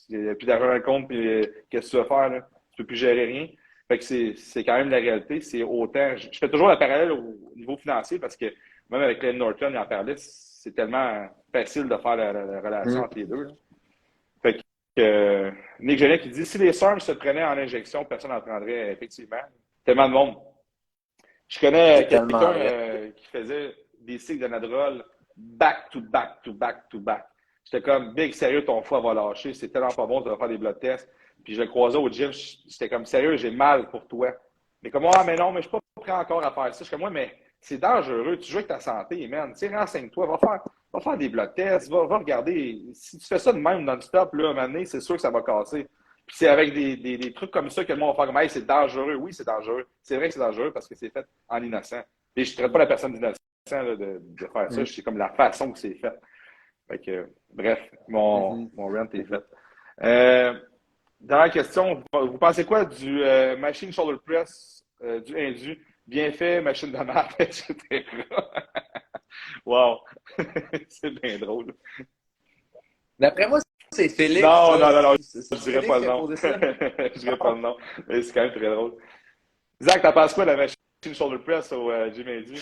il n'y a plus d'argent dans le compte, puis qu'est-ce que tu vas faire, là? Tu peux plus gérer rien. Fait que c'est quand même la réalité. C'est autant. Je fais toujours le parallèle au niveau financier parce que même avec Glenn Norton, il en parlait, c'est tellement facile de faire la relation entre les deux. Là. Fait que Nick Genet qui dit si les SARMs se prenaient en injection, personne n'en prendrait effectivement. Tellement de monde. Je connais quelqu'un qui faisait des cycles de Nadrol back to back to back to back. J'étais comme Big, sérieux, ton foie va lâcher, c'est tellement pas bon, tu vas faire des blood tests. Puis je le croisais au gym, j'étais comme sérieux, j'ai mal pour toi. Mais comme ah, mais non, mais je suis pas prêt encore à faire ça. Je suis comme moi, mais c'est dangereux, tu joues avec ta santé, man. Tu sais, renseigne-toi, va faire des blood tests, va regarder. Si tu fais ça de même non-stop, là, à un moment donné, c'est sûr que ça va casser. Puis c'est avec des trucs comme ça que le monde va faire comme hey, c'est dangereux. Oui, c'est dangereux. C'est vrai que c'est dangereux parce que c'est fait en innocent. Et je ne traite pas la personne d'innocent de faire ça. C'est comme la façon que c'est fait. Fait que, bref, mon rant est fait. Dernière question, vous pensez quoi du machine shoulder press, du indu, bien fait, machine de marque, etc. Wow! C'est bien drôle. D'après moi, c'est Félix. Non, je dirais pas le nom. Je dirais pas le nom. Mais c'est quand même très drôle. Zach, t'en penses quoi de la machine shoulder press au gym indu?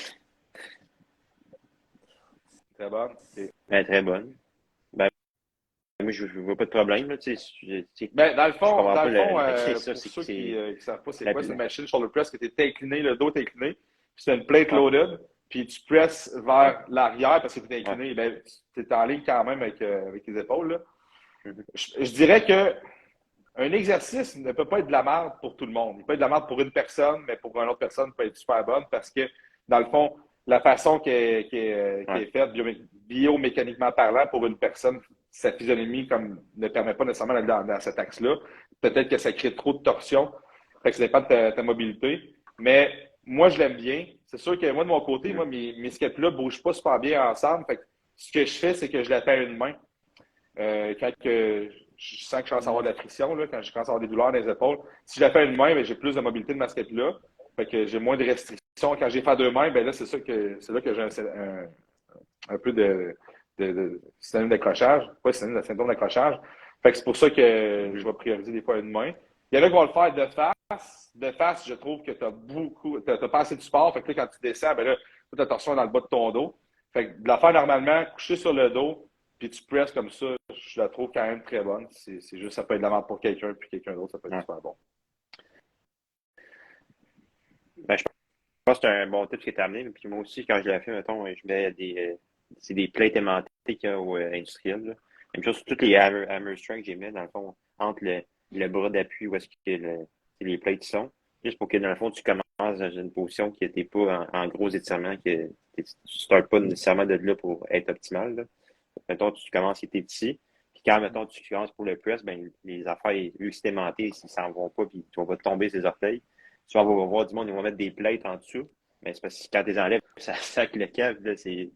Très bonne. Okay. Très bonne. Moi, je ne vois pas de problème. Là, ben, dans le fond, pour ceux qui ne savent pas, c'est quoi cette machine shoulder press que tu es incliné, le dos est incliné, puis c'est une plate loaded, puis tu presses vers l'arrière parce que tu es incliné. Ouais. Ben, tu es en ligne quand même avec tes épaules. Là. Je dirais que un exercice ne peut pas être de la merde pour tout le monde. Il peut être de la merde pour une personne, mais pour une autre personne, il peut être super bonne parce que, dans le fond, la façon qui est faite, biomécaniquement parlant, pour une personne, sa physionomie comme, ne permet pas nécessairement d'aller dans cet axe-là. Peut-être que ça crée trop de torsion. Fait que ça dépend de ta mobilité. Mais moi, je l'aime bien. C'est sûr que moi, de mon côté, moi, mes scapulas ne bougent pas super bien ensemble. Fait que ce que je fais, c'est que je la fais à une main. Quand je sens que je commence à avoir de la friction, là, quand je commence à avoir des douleurs dans les épaules, si je la fais à une main, ben, j'ai plus de mobilité de ma scapula. Fait que j'ai moins de restrictions. Quand j'ai fait à 2 mains, ben là, c'est là que j'ai un peu de système d'accrochage. Pas système, syndrome d'accrochage. Fait que c'est pour ça que je vais prioriser des fois une main. Il y en a qui vont le faire de face. De face, je trouve que t'as pas assez de support. Fait que là, quand tu descends, ben là, toute la torsion est dans le bas de ton dos. Fait que de la faire normalement, coucher sur le dos, puis tu presses comme ça, je la trouve quand même très bonne. C'est juste, ça peut être de la merde pour quelqu'un, puis quelqu'un d'autre, ça peut être super bon. Ben, je pense que c'est un bon tip que tu as amené. Puis moi aussi, quand je l'ai fait, mettons, je mets c'est des plates aimantées qu'il y a au industriel. Là. Même chose sur toutes les hammer strikes que j'ai mis, dans le fond, entre le bras d'appui où est-ce que les plates sont. Juste pour que, dans le fond, tu commences dans une position qui n'était pas en gros étirement, que tu ne startes pas nécessairement de là pour être optimal. Là. Mettons, tu commences, il était petit. Puis quand, mettons, tu commences pour le press, ben, les affaires, vu que c'est aimanté, s'ils s'en vont pas, puis tu vas tomber ses orteils. Tu vas voir du monde, ils vont mettre des plates en dessous. Mais c'est parce que quand tu les enlèves, ça sac le cave, là, tu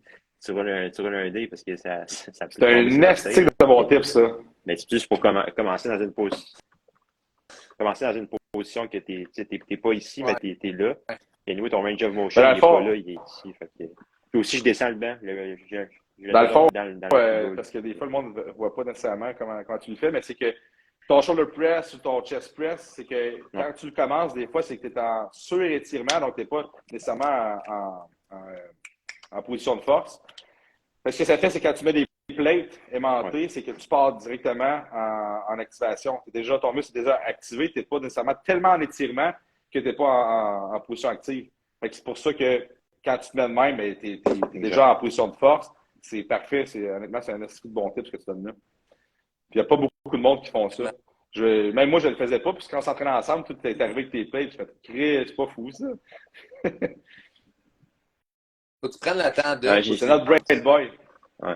roules un dé parce que ça peut C'est tomber un ses orteils. esti de bon tip, ça. Mais c'est juste pour commencer dans une position que t'es pas ici, mais Ouais. t'es là. Et nous, ton range of Mais motion, dans il le est pas fond, là, il est ici. Fait que... Puis aussi, je descends le banc. Je le dans le fond, drop dans le boule. parce que des fois, le monde ne voit pas nécessairement comment tu le fais, mais c'est que ton shoulder press ou ton chest press, c'est que Ouais. quand tu le commences, des fois, c'est que tu es en surétirement, donc tu n'es pas nécessairement en position de force. Parce que ce que ça fait, c'est quand tu mets des plates aimantées, Ouais. c'est que tu pars directement en activation. Ton muscle est déjà activé, tu n'es pas nécessairement tellement en étirement que tu n'es pas en position active. Fait que c'est pour ça que quand tu te mets de même, ben, tu es déjà en position de force. C'est parfait. Honnêtement, c'est un assez de bon tip ce que tu donnes là. Puis il n'y a pas beaucoup de monde qui font ça. Même moi, je ne le faisais pas, puis quand on s'entraînait ensemble, tout est arrivé avec tes plates. Je fais, c'est pas fou, ça. Faut que tu prennes le temps de. J'ai C'est notre brain boy. ouais.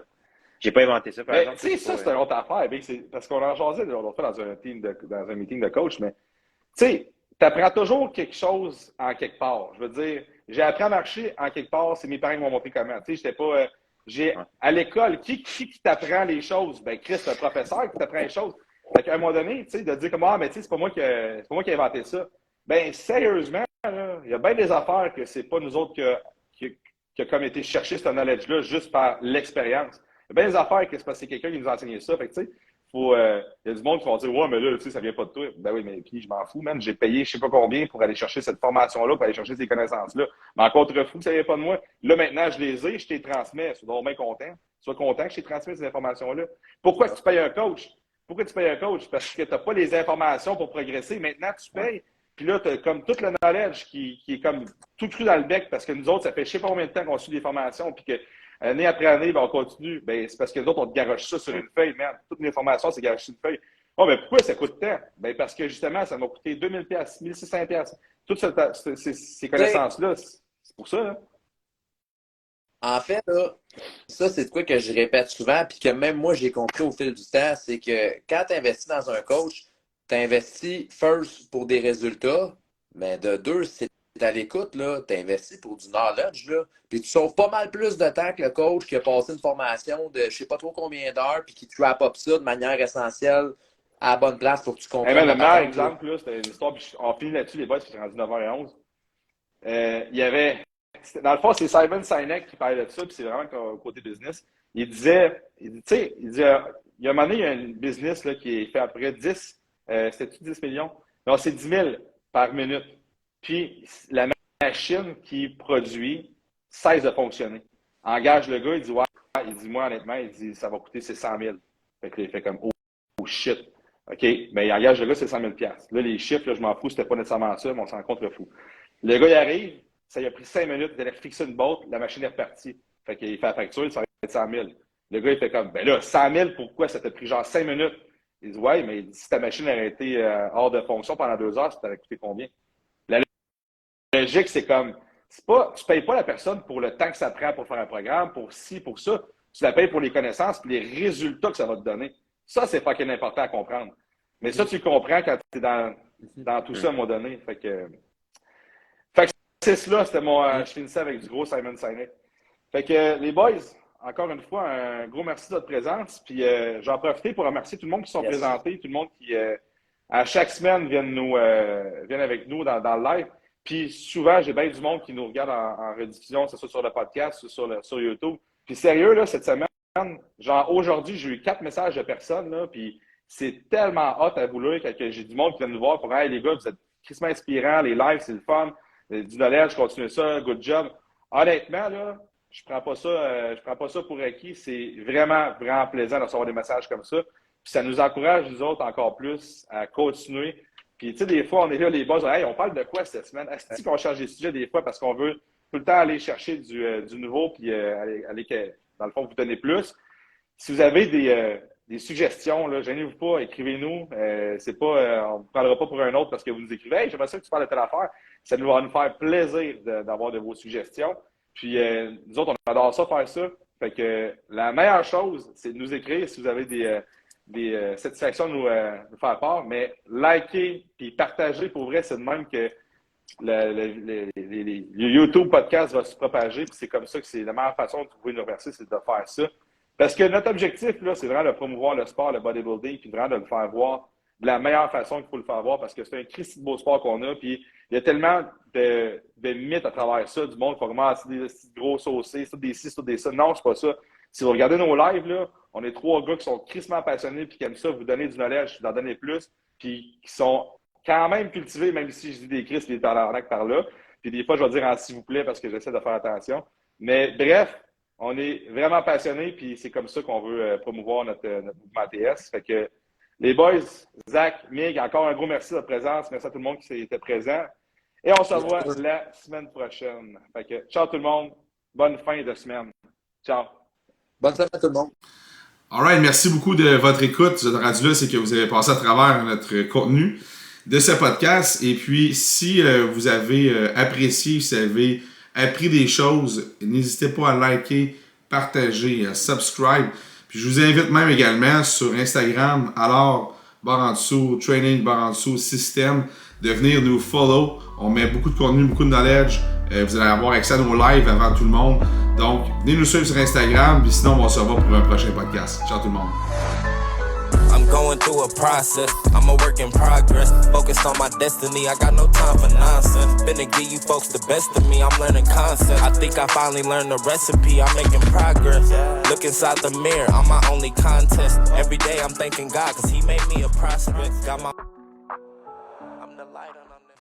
J'ai pas inventé ça, par Mais exemple. tu sais, ça, c'est une autre affaire. Parce qu'on en jasait l'autre fois dans un meeting de coach, mais tu sais, tu apprends toujours quelque chose en quelque part. Je veux dire, j'ai appris à marcher en quelque part, c'est mes parents qui m'ont montré comment. Tu sais, j'étais pas. Ouais. À l'école, qui t'apprend les choses? Ben, Chris, le professeur qui t'apprend les choses. Fait qu'à un moment donné, tu sais, de dire comme, mais tu sais, c'est pas moi qui ai inventé ça. Ben, sérieusement, là, il y a bien des affaires que c'est pas nous autres qui a comme été chercher ce knowledge-là juste par l'expérience. Il y a bien des affaires que c'est parce que c'est quelqu'un qui nous a enseigné ça. Fait que, tu sais, il y a du monde qui vont dire, ouais, mais là, tu sais, ça vient pas de toi. Ben oui, mais puis je m'en fous, man. J'ai payé je sais pas combien pour aller chercher cette formation-là, pour aller chercher ces connaissances-là. Mais en contre-fou, ça vient pas de moi. Là, maintenant, je les ai, je t'ai transmets. Sois donc bien content. Sois content que je t'ai transmis ces informations-là. Pourquoi tu payes un coach? Pourquoi tu payes un coach? Parce que tu n'as pas les informations pour progresser. Maintenant, tu payes. Puis là, tu as comme tout le knowledge qui est comme tout cru dans le bec parce que nous autres, ça fait je sais pas combien de temps qu'on suit des formations. Puis que année après année, ben, on continue. Ben, c'est parce que nous autres, on te garoche ça sur une feuille, merde. Toutes les informations, c'est garoché sur une feuille. Oh, mais pourquoi ça coûte tant? Ben, parce que justement, ça m'a coûté 2000 pièces, 1600 pièces. Toutes ces connaissances-là, c'est pour ça. Là. En fait, là, ça, c'est de quoi que je répète souvent, puis que même moi, j'ai compris au fil du temps, c'est que quand tu investis dans un coach, tu investis first pour des résultats, mais de deux, c'est à l'écoute, là, tu investis pour du knowledge, là, puis tu sauves pas mal plus de temps que le coach qui a passé une formation de je sais pas trop combien d'heures, puis qui te wrap up ça de manière essentielle à la bonne place pour que tu Hey comprennes man, la le meilleur patente, là. exemple, là, c'était une histoire, puis on finit là-dessus, les boys, puis c'est rendu 9h11. Il y avait, dans le fond, c'est Simon Sinek qui parlait de ça, puis c'est vraiment côté business. Il disait, tu sais, il y a un moment donné, il y a un business là, qui est fait à peu près 10, c'était-tu 10 millions? Non, c'est 10 000 par minute. Puis la machine qui produit cesse de fonctionner. Engage le gars, il dit, ouais, il dit, moi, honnêtement, il dit, ça va coûter 600 000. Fait que là, il fait comme, oh shit. OK, mais il engage le gars, c'est 100 000 Là, les chiffres, là, je m'en fous, c'était pas nécessairement ça, mais on s'en contrefou. Le gars, il arrive, ça lui a pris 5 minutes, il allait fixer une botte, la machine est repartie. Fait qu'il fait la facture, ça va être 100 000. Le gars, il fait comme, ben là, 100 000, pourquoi? Ça t'a pris genre 5 minutes. Il dit, ouais, mais si ta machine aurait été hors de fonction pendant 2 heures, ça t'aurait coûté combien? La logique, c'est comme, tu payes pas la personne pour le temps que ça prend pour faire un programme, pour ci, pour ça. Tu la payes pour les connaissances et les résultats que ça va te donner. Ça, c'est fucking important à comprendre. Mais ça, tu le comprends quand tu es dans tout ça à un moment donné. Fait que c'est cela, c'était je finissais avec du gros Simon Sinek. Fait que les boys, encore une fois, un gros merci de votre présence. Puis j'en profite pour remercier tout le monde qui sont Yes. présentés, tout le monde qui, à chaque semaine, viennent avec nous dans le live. Puis souvent, j'ai bien du monde qui nous regarde en rediffusion, que ce soit sur le podcast, sur YouTube. Puis sérieux, là, cette semaine, genre aujourd'hui, j'ai eu 4 messages de personnes, là, puis c'est tellement hot à vouloir que j'ai du monde qui vient nous voir pour hey, les gars, vous êtes crissement inspirants, les lives, c'est le fun, du knowledge, continuez ça, good job. Honnêtement, là, je prends pas ça pour acquis. C'est vraiment, vraiment plaisant de recevoir des messages comme ça. Puis ça nous encourage, nous autres, encore plus à continuer Puis, tu sais, des fois, on est là, les boss, hey, on parle de quoi cette semaine? Est-ce qu'on change les sujets des fois parce qu'on veut tout le temps aller chercher du nouveau puis aller, dans le fond, vous donner plus. Si vous avez des suggestions, là, gênez-vous pas, écrivez-nous. C'est pas, on ne vous prendra pas pour un autre parce que vous nous écrivez. Hey, j'aimerais ça que tu parles de telle affaire. Ça va nous faire plaisir d'avoir de vos suggestions. Puis nous autres, on adore ça, faire ça. Fait que la meilleure chose, c'est de nous écrire si vous avez des satisfactions de nous faire part. Mais likez puis partagez, pour vrai, c'est de même que le YouTube podcast va se propager. Puis c'est comme ça que c'est la meilleure façon de trouver nous remercier, c'est de faire ça. Parce que notre objectif, là, c'est vraiment de promouvoir le sport, le bodybuilding, puis vraiment de le faire voir de la meilleure façon qu'il faut le faire voir, parce que c'est un Christ de beau sport qu'on a, puis il y a tellement de mythes à travers ça, du monde qui va vraiment des gros saucés, ça, des ci, ça, des ça. Non, c'est pas ça. Si vous regardez nos lives, là, on est 3 gars qui sont crissement passionnés, puis qui aiment ça, vous donner du knowledge, d'en donner plus, puis qui sont quand même cultivés, même si je dis des Christ et des talarnaques par là. Puis des fois, je vais dire en s'il vous plaît, parce que j'essaie de faire attention. Mais bref, on est vraiment passionnés, puis c'est comme ça qu'on veut promouvoir notre mouvement ATS. Fait que les boys, Zach, Mig, encore un gros merci de votre présence. Merci à tout le monde qui était présent. Et on se revoit la semaine prochaine. Fait que ciao tout le monde. Bonne fin de semaine. Ciao. Bonne semaine à tout le monde. Alright, merci beaucoup de votre écoute. Ce que j'ai rendu là, c'est que vous avez passé à travers notre contenu de ce podcast. Et puis, si vous avez apprécié, si vous avez appris des choses, n'hésitez pas à liker, partager, subscribe. Puis je vous invite même également sur Instagram, alors barre en dessous, training, barre en dessous, système, de venir nous follow. On met beaucoup de contenu, beaucoup de knowledge. Vous allez avoir accès à nos lives avant tout le monde. Donc, venez nous suivre sur Instagram, puis sinon on va se revoir pour un prochain podcast. Ciao tout le monde. I'm going through a process, I'm a work in progress. Focused on my destiny, I got no time for nonsense. Finna give you folks the best of me, I'm learning concepts. I think I finally learned the recipe, I'm making progress. Look inside the mirror, I'm my only contest. Every day I'm thanking God, cause he made me a prospect. Got my